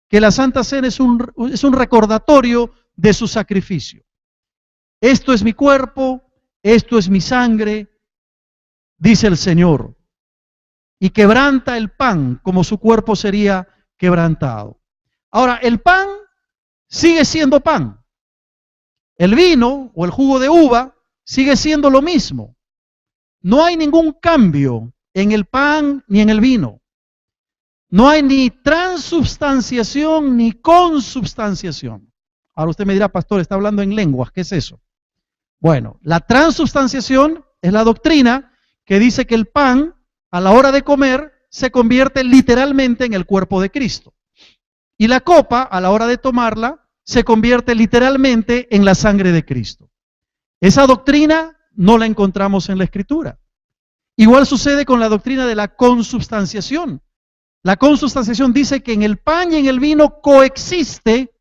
que la Santa Cena es un recordatorio de su sacrificio. Esto es mi cuerpo, esto es mi sangre, dice el Señor, y quebranta el pan como su cuerpo sería quebrantado. Ahora, el pan sigue siendo pan. El vino o el jugo de uva sigue siendo lo mismo. No hay ningún cambio en el pan ni en el vino. No hay ni transubstanciación ni consubstanciación. Ahora usted me dirá, pastor, está hablando en lenguas, ¿qué es eso? Bueno, la transubstanciación es la doctrina que dice que el pan, a la hora de comer, se convierte literalmente en el cuerpo de Cristo. Y la copa, a la hora de tomarla, se convierte literalmente en la sangre de Cristo. Esa doctrina no la encontramos en la Escritura. Igual sucede con la doctrina de la consubstanciación. La consubstanciación dice que en el pan y en el vino coexiste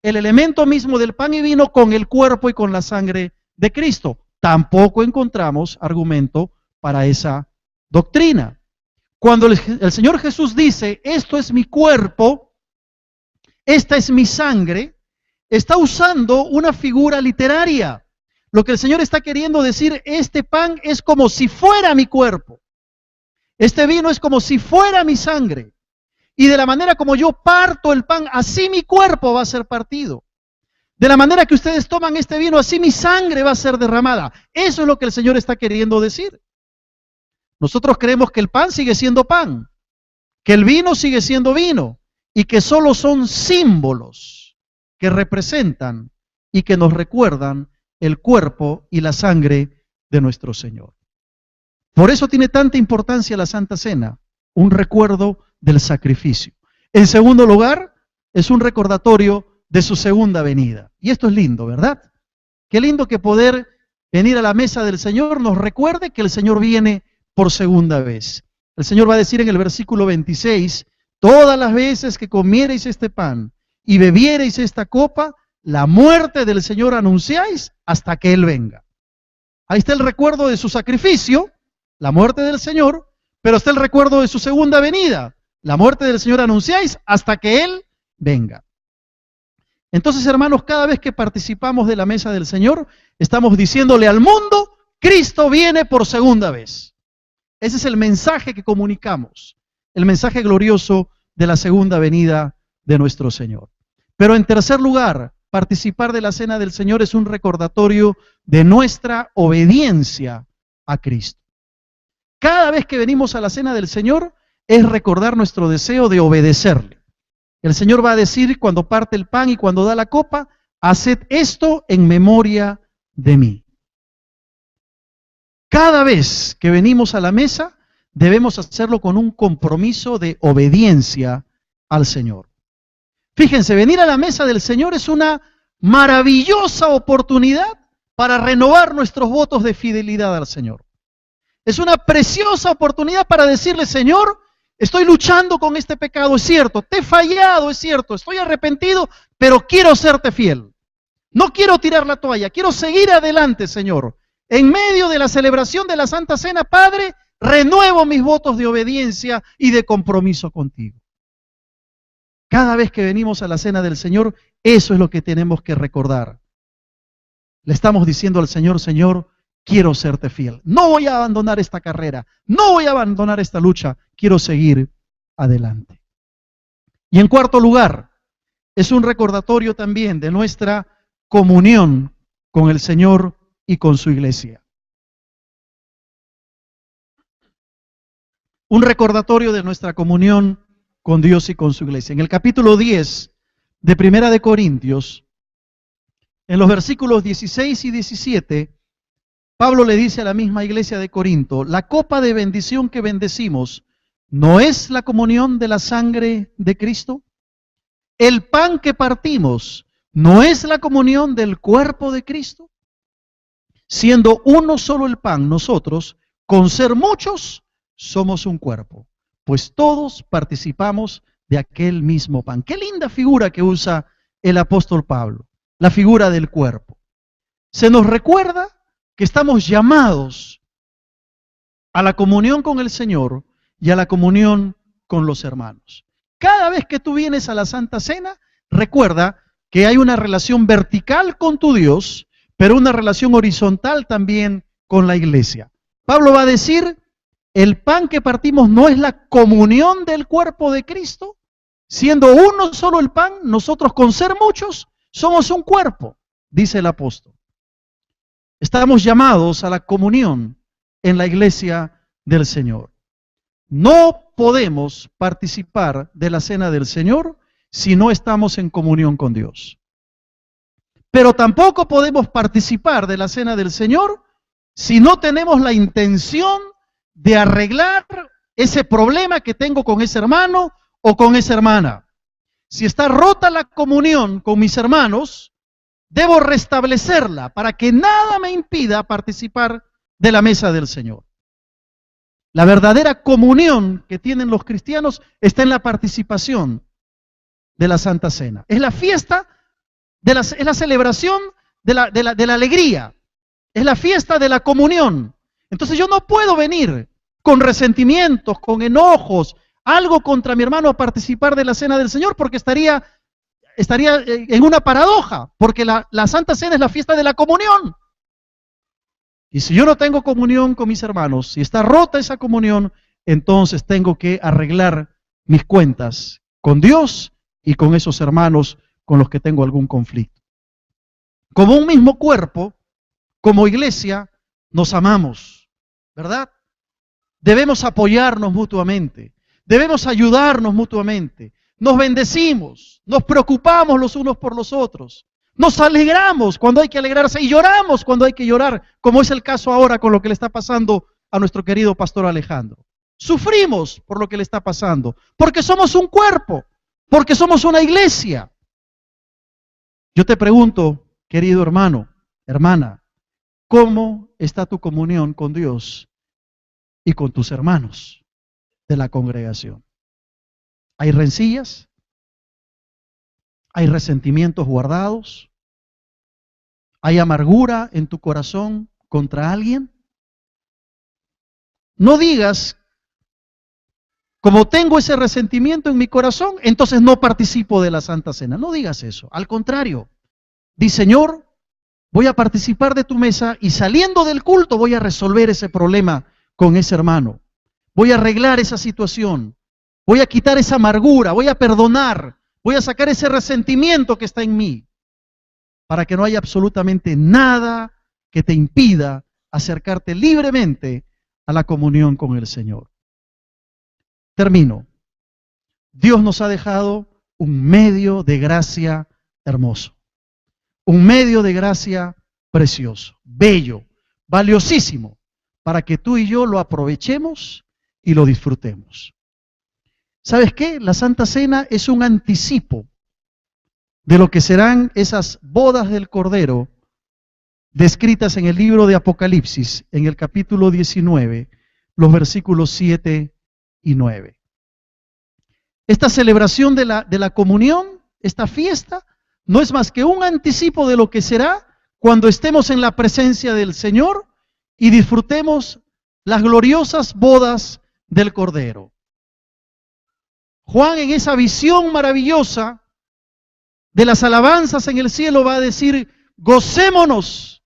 el elemento mismo del pan y vino con el cuerpo y con la sangre de Cristo. Tampoco encontramos argumento para esa doctrina. Cuando el Señor Jesús dice, esto es mi cuerpo, esta es mi sangre, está usando una figura literaria. Lo que el Señor está queriendo decir, este pan es como si fuera mi cuerpo. Este vino es como si fuera mi sangre. Y de la manera como yo parto el pan, así mi cuerpo va a ser partido. De la manera que ustedes toman este vino, así mi sangre va a ser derramada. Eso es lo que el Señor está queriendo decir. Nosotros creemos que el pan sigue siendo pan, que el vino sigue siendo vino, y que solo son símbolos que representan y que nos recuerdan el cuerpo y la sangre de nuestro Señor. Por eso tiene tanta importancia la Santa Cena, un recuerdo del sacrificio. En segundo lugar, es un recordatorio de su segunda venida. Y esto es lindo, ¿verdad? Qué lindo que poder venir a la mesa del Señor nos recuerde que el Señor viene por segunda vez. El Señor va a decir en el versículo 26, todas las veces que comiereis este pan y bebiereis esta copa, la muerte del Señor anunciáis hasta que Él venga. Ahí está el recuerdo de su sacrificio, la muerte del Señor, pero está el recuerdo de su segunda venida. La muerte del Señor anunciáis hasta que Él venga. Entonces, hermanos, cada vez que participamos de la mesa del Señor, estamos diciéndole al mundo, Cristo viene por segunda vez. Ese es el mensaje que comunicamos, el mensaje glorioso de la segunda venida de nuestro Señor. Pero en tercer lugar, participar de la cena del Señor es un recordatorio de nuestra obediencia a Cristo. Cada vez que venimos a la cena del Señor es recordar nuestro deseo de obedecerle. El Señor va a decir cuando parte el pan y cuando da la copa, haced esto en memoria de mí. Cada vez que venimos a la mesa, debemos hacerlo con un compromiso de obediencia al Señor. Fíjense, venir a la mesa del Señor es una maravillosa oportunidad para renovar nuestros votos de fidelidad al Señor. Es una preciosa oportunidad para decirle, Señor, estoy luchando con este pecado, es cierto, te he fallado, es cierto, estoy arrepentido, pero quiero serte fiel. No quiero tirar la toalla, quiero seguir adelante, Señor. En medio de la celebración de la Santa Cena, Padre, renuevo mis votos de obediencia y de compromiso contigo. Cada vez que venimos a la cena del Señor, eso es lo que tenemos que recordar. Le estamos diciendo al Señor, Señor, quiero serte fiel. No voy a abandonar esta carrera, no voy a abandonar esta lucha, quiero seguir adelante. Y en cuarto lugar, es un recordatorio también de nuestra comunión con el Señor y con su iglesia. Un recordatorio de nuestra comunión con Dios y con su iglesia. En el capítulo 10 de Primera de Corintios, en los versículos 16 y 17, Pablo le dice a la misma iglesia de Corinto, la copa de bendición que bendecimos, ¿no es la comunión de la sangre de Cristo? ¿el pan que partimos no es la comunión del cuerpo de Cristo? Siendo uno solo el pan, nosotros, con ser muchos, somos un cuerpo, pues todos participamos de aquel mismo pan. Qué linda figura que usa el apóstol Pablo, la figura del cuerpo. Se nos recuerda que estamos llamados a la comunión con el Señor y a la comunión con los hermanos. Cada vez que tú vienes a la Santa Cena, recuerda que hay una relación vertical con tu Dios, pero una relación horizontal también con la iglesia. Pablo va a decir, el pan que partimos no es la comunión del cuerpo de Cristo, siendo uno solo el pan, nosotros con ser muchos somos un cuerpo, dice el apóstol. Estamos llamados a la comunión en la iglesia del Señor. No podemos participar de la cena del Señor si no estamos en comunión con Dios. Pero tampoco podemos participar de la cena del Señor si no tenemos la intención de arreglar ese problema que tengo con ese hermano o con esa hermana. Si está rota la comunión con mis hermanos, debo restablecerla para que nada me impida participar de la mesa del Señor. La verdadera comunión que tienen los cristianos está en la participación de la Santa Cena. Es la fiesta, es la celebración de la alegría. Es la fiesta de la comunión. Entonces yo no puedo venir con resentimientos, con enojos, algo contra mi hermano a participar de la cena del Señor, porque estaría en una paradoja, porque la Santa Cena es la fiesta de la comunión. Y si yo no tengo comunión con mis hermanos, si está rota esa comunión, entonces tengo que arreglar mis cuentas con Dios y con esos hermanos con los que tengo algún conflicto. Como un mismo cuerpo, como iglesia, nos amamos, ¿verdad? Debemos apoyarnos mutuamente, debemos ayudarnos mutuamente, nos bendecimos, nos preocupamos los unos por los otros, nos alegramos cuando hay que alegrarse y lloramos cuando hay que llorar, como es el caso ahora con lo que le está pasando a nuestro querido pastor Alejandro. Sufrimos por lo que le está pasando, porque somos un cuerpo, porque somos una iglesia. Yo te pregunto, querido hermano, hermana, ¿cómo está tu comunión con Dios y con tus hermanos de la congregación? ¿Hay rencillas? ¿Hay resentimientos guardados? ¿Hay amargura en tu corazón contra alguien? No digas, como tengo ese resentimiento en mi corazón, entonces no participo de la Santa Cena. No digas eso. Al contrario, di, Señor, voy a participar de tu mesa y saliendo del culto voy a resolver ese problema con ese hermano. Voy a arreglar esa situación. Voy a quitar esa amargura. Voy a perdonar. Voy a sacar ese resentimiento que está en mí, para que no haya absolutamente nada que te impida acercarte libremente a la comunión con el Señor. Termino. Dios nos ha dejado un medio de gracia hermoso, un medio de gracia precioso, bello, valiosísimo, para que tú y yo lo aprovechemos y lo disfrutemos. ¿Sabes qué? La Santa Cena es un anticipo de lo que serán esas bodas del Cordero descritas en el libro de Apocalipsis, en el capítulo 19, los versículos 7 y 9. Esta celebración de la comunión, esta fiesta, no es más que un anticipo de lo que será cuando estemos en la presencia del Señor y disfrutemos las gloriosas bodas del Cordero. Juan, en esa visión maravillosa de las alabanzas en el cielo, va a decir, gocémonos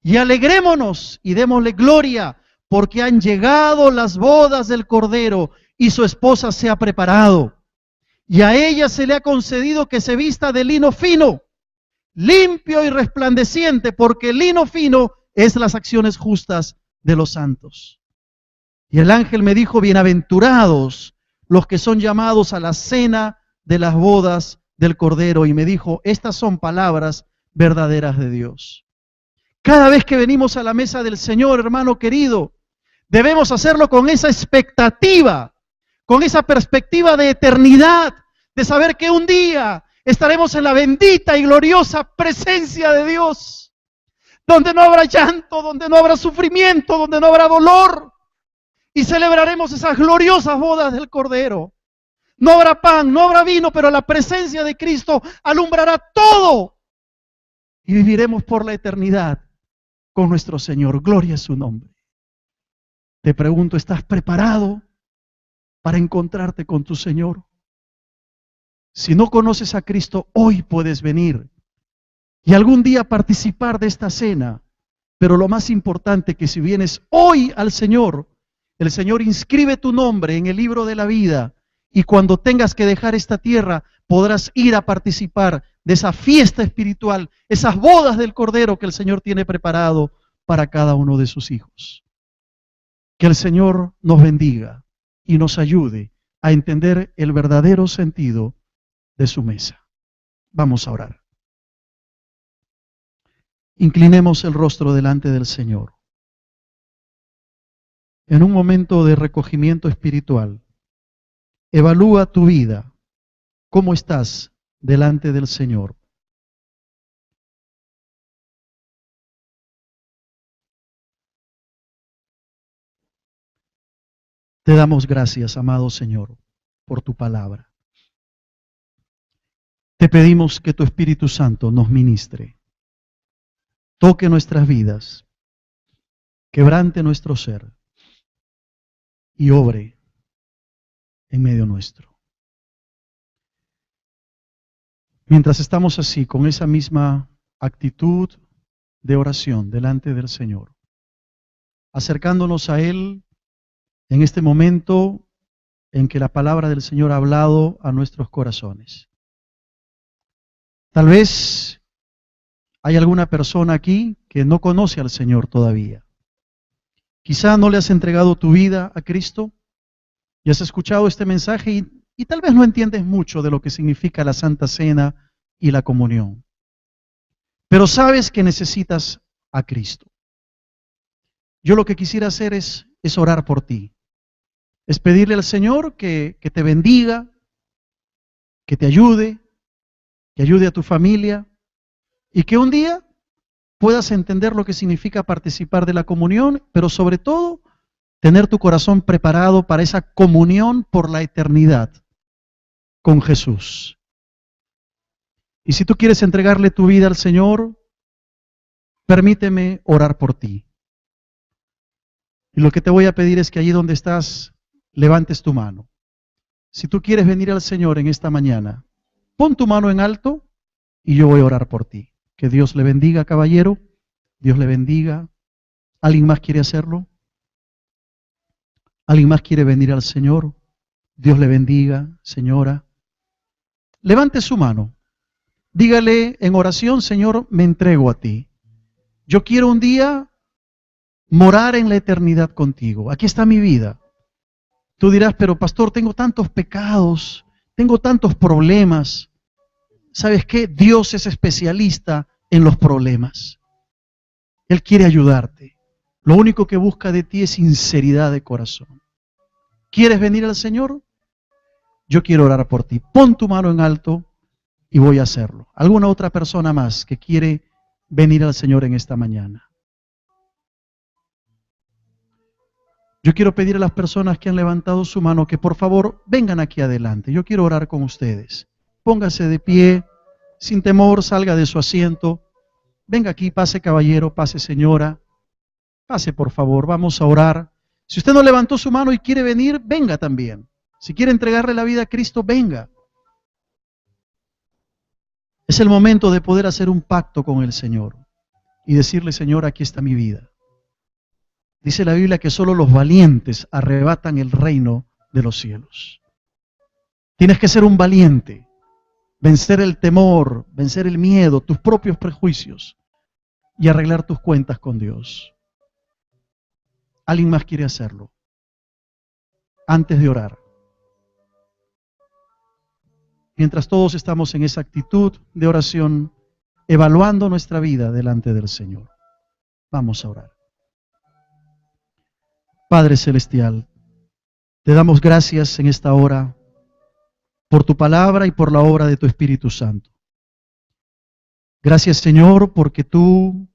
y alegrémonos y démosle gloria, porque han llegado las bodas del Cordero y su esposa se ha preparado. Y a ella se le ha concedido que se vista de lino fino, limpio y resplandeciente, porque el lino fino es las acciones justas de los santos. Y el ángel me dijo, bienaventurados los que son llamados a la cena de las bodas del Cordero. Y me dijo, estas son palabras verdaderas de Dios. Cada vez que venimos a la mesa del Señor, hermano querido, debemos hacerlo con esa expectativa, con esa perspectiva de eternidad, de saber que un día Estaremos en la bendita y gloriosa presencia de Dios, donde no habrá llanto, donde no habrá sufrimiento, donde no habrá dolor. Y celebraremos esas gloriosas bodas del Cordero. No habrá pan, no habrá vino, pero la presencia de Cristo alumbrará todo. Y viviremos por la eternidad con nuestro Señor. Gloria a su nombre. Te pregunto, ¿estás preparado para encontrarte con tu Señor? Si no conoces a Cristo, hoy puedes venir y algún día participar de esta cena. Pero lo más importante, que si vienes hoy al Señor, el Señor inscribe tu nombre en el libro de la vida, y cuando tengas que dejar esta tierra, podrás ir a participar de esa fiesta espiritual, esas bodas del Cordero que el Señor tiene preparado para cada uno de sus hijos. Que el Señor nos bendiga y nos ayude a entender el verdadero sentido de su mesa. Vamos a orar. Inclinemos el rostro delante del Señor. En un momento de recogimiento espiritual, evalúa tu vida. ¿Cómo estás delante del Señor? Te damos gracias, amado Señor, por tu palabra. Te pedimos que tu Espíritu Santo nos ministre, toque nuestras vidas, quebrante nuestro ser y obre en medio nuestro. Mientras estamos así, con esa misma actitud de oración delante del Señor, acercándonos a Él en este momento en que la palabra del Señor ha hablado a nuestros corazones. Tal vez hay alguna persona aquí que no conoce al Señor todavía. Quizá no le has entregado tu vida a Cristo y has escuchado este mensaje y tal vez no entiendes mucho de lo que significa la Santa Cena y la comunión. Pero sabes que necesitas a Cristo. Yo lo que quisiera hacer es orar por ti. Es pedirle al Señor que te bendiga, que te ayude, que ayude a tu familia y que un día puedas entender lo que significa participar de la comunión, pero sobre todo tener tu corazón preparado para esa comunión por la eternidad con Jesús. Y si tú quieres entregarle tu vida al Señor, permíteme orar por ti. Y lo que te voy a pedir es que allí donde estás, levantes tu mano. Si tú quieres venir al Señor en esta mañana, pon tu mano en alto y yo voy a orar por ti. Que Dios le bendiga, caballero. Dios le bendiga. ¿Alguien más quiere hacerlo? ¿Alguien más quiere venir al Señor? Dios le bendiga, señora. Levante su mano. Dígale en oración: Señor, me entrego a ti. Yo quiero un día morar en la eternidad contigo. Aquí está mi vida. Tú dirás: pero pastor, tengo tantos pecados, tengo tantos problemas. ¿Sabes qué? Dios es especialista en los problemas. Él quiere ayudarte. Lo único que busca de ti es sinceridad de corazón. ¿Quieres venir al Señor? Yo quiero orar por ti. Pon tu mano en alto y voy a hacerlo. ¿Alguna otra persona más que quiere venir al Señor en esta mañana? Yo quiero pedir a las personas que han levantado su mano que por favor vengan aquí adelante. Yo quiero orar con ustedes. Póngase de pie, sin temor, salga de su asiento. Venga aquí, pase caballero, pase señora. Pase por favor, vamos a orar. Si usted no levantó su mano y quiere venir, venga también. Si quiere entregarle la vida a Cristo, venga. Es el momento de poder hacer un pacto con el Señor y decirle: Señor, aquí está mi vida. Dice la Biblia que solo los valientes arrebatan el reino de los cielos. Tienes que ser un valiente, vencer el temor, vencer el miedo, tus propios prejuicios y arreglar tus cuentas con Dios. ¿Alguien más quiere hacerlo? Antes de orar. Mientras todos estamos en esa actitud de oración, evaluando nuestra vida delante del Señor. Vamos a orar. Padre Celestial, te damos gracias en esta hora por tu palabra y por la obra de tu Espíritu Santo. Gracias, Señor, porque tú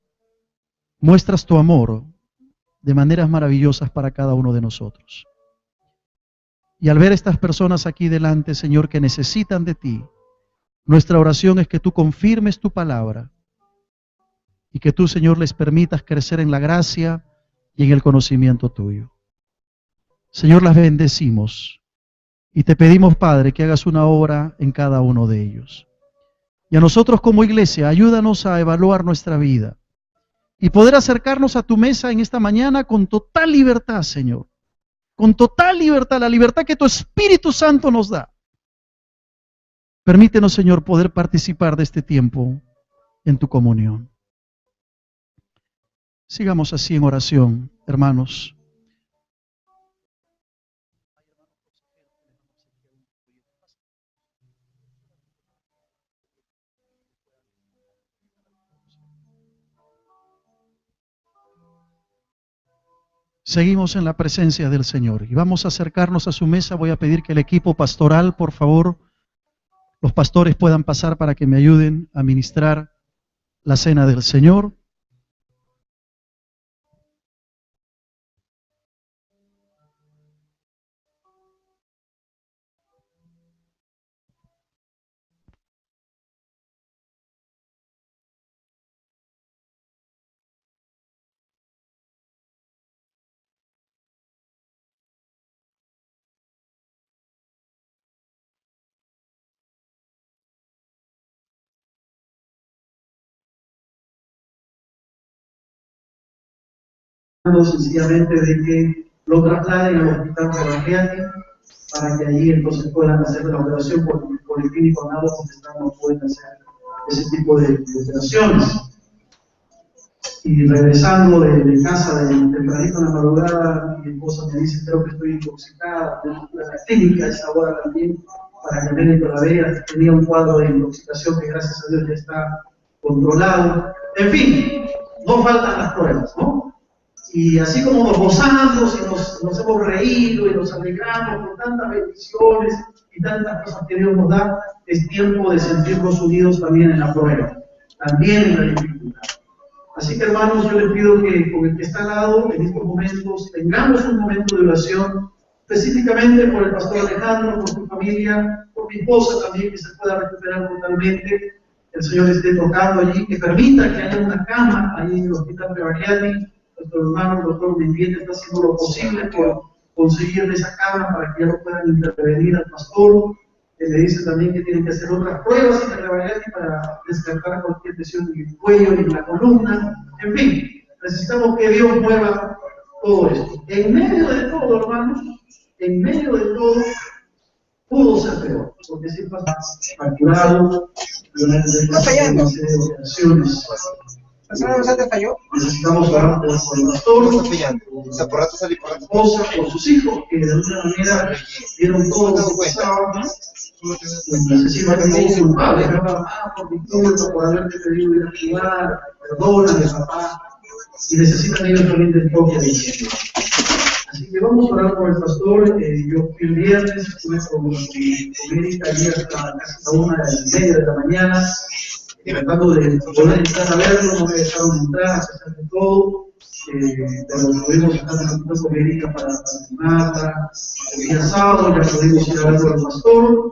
muestras tu amor de maneras maravillosas para cada uno de nosotros. Y al ver estas personas aquí delante, Señor, que necesitan de ti, nuestra oración es que tú confirmes tu palabra y que tú, Señor, les permitas crecer en la gracia y en el conocimiento tuyo. Señor, las bendecimos y te pedimos, Padre, que hagas una obra en cada uno de ellos. Y a nosotros como iglesia, ayúdanos a evaluar nuestra vida y poder acercarnos a tu mesa en esta mañana con total libertad, Señor. Con total libertad, la libertad que tu Espíritu Santo nos da. Permítenos, Señor, poder participar de este tiempo en tu comunión. Sigamos así en oración, hermanos. Seguimos en la presencia del Señor y vamos a acercarnos a su mesa. Voy a pedir que el equipo pastoral, por favor, los pastores puedan pasar para que me ayuden a ministrar la cena del Señor. Sencillamente de que lo trasladen al hospital Caragiani para que allí entonces puedan hacer la operación, porque el policlínico nada no pueden hacer ese tipo de operaciones. Y regresando de casa de tempranito en la madrugada, mi esposa me dice, creo que estoy intoxicada, tengo que ir a la clínica a esa hora también, para que el médico la vea. Tenía un cuadro de intoxicación que gracias a Dios ya está controlado. En fin, no faltan las pruebas, ¿no? Y así como nos gozamos y nos hemos reído y nos alegramos con tantas bendiciones y tantas cosas que Dios nos da, es tiempo de sentirnos unidos también en la prueba, también en la dificultad. Así que, hermanos, yo les pido que con el que está al lado, en estos momentos, tengamos un momento de oración, específicamente por el pastor Alejandro, por su familia, por mi esposa también, que se pueda recuperar totalmente, el Señor esté tocando allí, que permita que haya una cama ahí en el hospital Caragiani. Nuestro hermano, el doctor Mendieta, está haciendo lo posible por conseguir esa cama para que ya no puedan intervenir al pastor. Le dice también que tienen que hacer otras pruebas en el Caragiani para descartar cualquier lesión en el cuello y en la columna. En fin, necesitamos que Dios mueva todo esto. En medio de todo, hermanos, en medio de todo, pudo ser peor, porque si pasa fracturado, una serie de operaciones. ¿La semana pasada te falló? Necesitamos orar por el pastor, está fallando. O sea, por rato sale, por rato. esposa, por sus hijos, que de alguna manera dieron todo lo que pasaban. Se sienten como culpables, por mi culpa, por haberte pedido ir a jugar, perdóname, papá. Y necesitan ellos también del toque de Dios. Así que vamos a orar por el pastor. Yo fui el viernes, estuve con América ayer hasta casi la 1:30 de la mañana. Tratando de poder entrar a verlo, no me dejaron entrar, a pesar de todo, pero pudimos estar en la con Erika para animarla. El día sábado ya pudimos ir a verlo al pastor.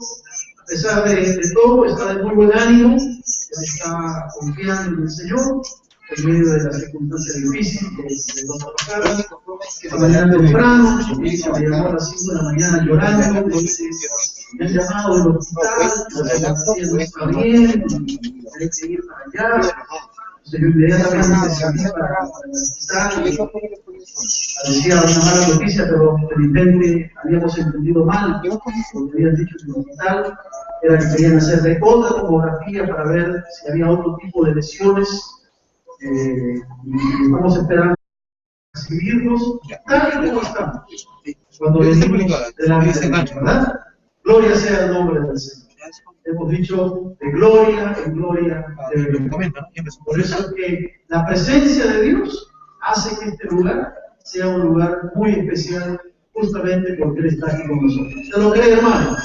A pesar de todo, está de muy buen ánimo, está confiando en el Señor, en medio de la circunstancia difícil que nos va a pasar. Esta mañana temprano, me llamó a las 5 de la mañana llorando, me han llamado del hospital, la policía no está bien, hay que ir para allá. Entonces yo inmediatamente salí para el hospital. Parecía una mala noticia, pero felizmente habíamos entendido mal, porque habían dicho que el hospital era que querían hacerle otra tomografía para ver si había otro tipo de lesiones. Y estamos esperando recibirnos tal y como estamos. Cuando venimos de la vida, ¿verdad? Gloria sea el nombre del Señor. Hemos dicho de gloria en gloria. Por eso es que la presencia de Dios hace que este lugar sea un lugar muy especial, justamente porque Él está aquí con nosotros. ¿Se lo cree, hermano?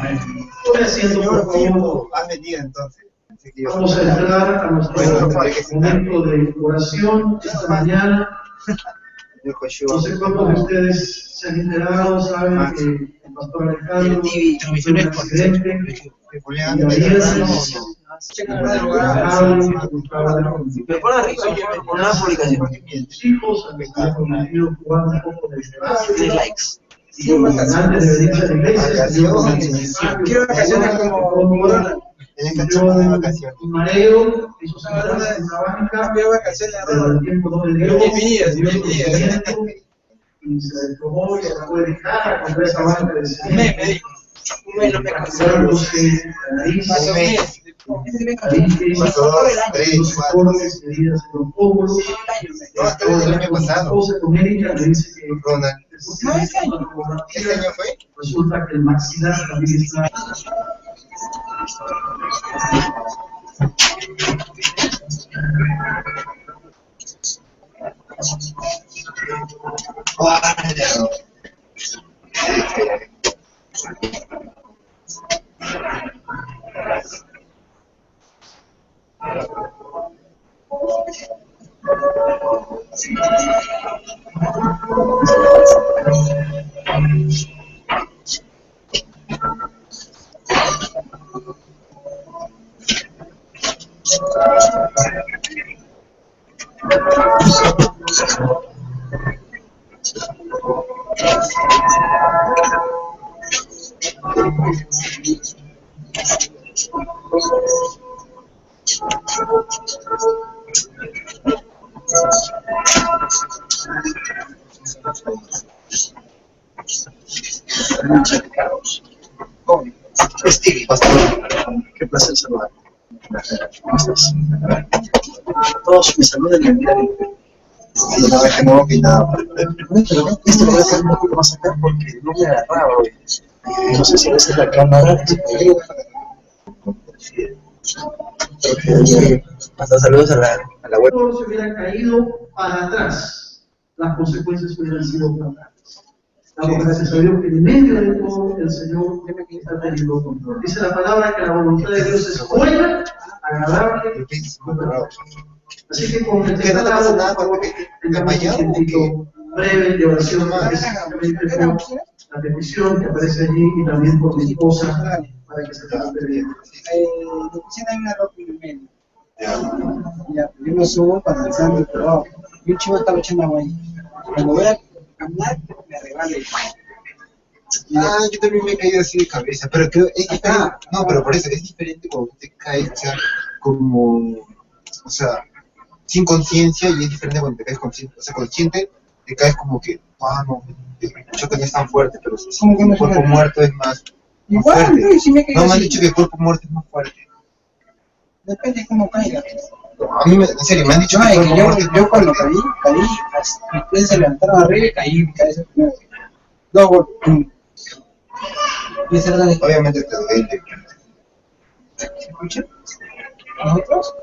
Estoy haciendo, por favor. Has venido entonces. Así que yo- Vamos a entrar a nuestro momento de oración esta mañana. No sé cuántos de ustedes se han enterado, saben que el pastor Alejandro tuvo un accidente y ayer Me pone a revisar una publicación. sus hijos han cometido jugar un poco de De likes. antes de venirse a la iglesia, Quiero vacaciones como En esta semana de vacaciones. un mareo, hizo sentarse en una banca, cambio de vacaciones de pero el tiempo no le dio, Bienvenidos, dio bienvenidos. seguimiento, y se desplomó y se fue de cara contra esa banca de me cemento, dijo. No me fracturándose la nariz, Más o menos. Pasó 2, 3, los 4. cortes, heridas en los pómulos. No, hasta el año pasado. Esposa con Erika le dice que Ronald. No, ese año. ¿Este año fue? resulta que el maxilar también está. Guarda. Stevie, pastor, qué placer saludar. ¿Cómo estás? Todos me saludan y me miran. No, es que no opinaba. Pero esto lo voy a hacer un poquito más acá porque no me agarraba hoy. No sé si a veces la cámara Hasta saludos a la web. todo se hubiera caído para atrás, las consecuencias hubieran sido fatales. Damos gracias a Dios que en medio de todo el Señor está teniendo control. Dice la palabra que la voluntad de Dios es buena, agradable y perfecta. Así que con el Que no te pasa nada, por favor, porque tengamos un tiempito breve de oración, específicamente por la petición que aparece allí y también por mi esposa, para que se trate bien. Mi oficina hay una ropa en el medio. Ya, yo lo subo para alcanzar mi trabajo. Y un chivo estaba echando agua ahí. Cuando voy a caminar, me regala el Yo también me he caído así de cabeza, pero creo es diferente. No, pero por eso es diferente cuando tú te caes, o sea, como, o sea, sin conciencia, y es diferente cuando te caes consciente. O sea, consciente, te caes como que, no, el choque no es tan fuerte, pero si ¿Cómo que no el es cuerpo fuerte? muerto es más Igual, fuerte. no, y si me caigo No, me han así. dicho que el cuerpo muerto es más fuerte. Depende de cómo caiga. A mí, en serio, me han dicho No, que el es que cuerpo muerto es más yo cuando fuerte. caí, mis pies se levantaron arriba y caí, mi cabeza primero. Dos golpes, pum. Y esa era la Obviamente te duele. ¿Se escucha? ¿Nosotros?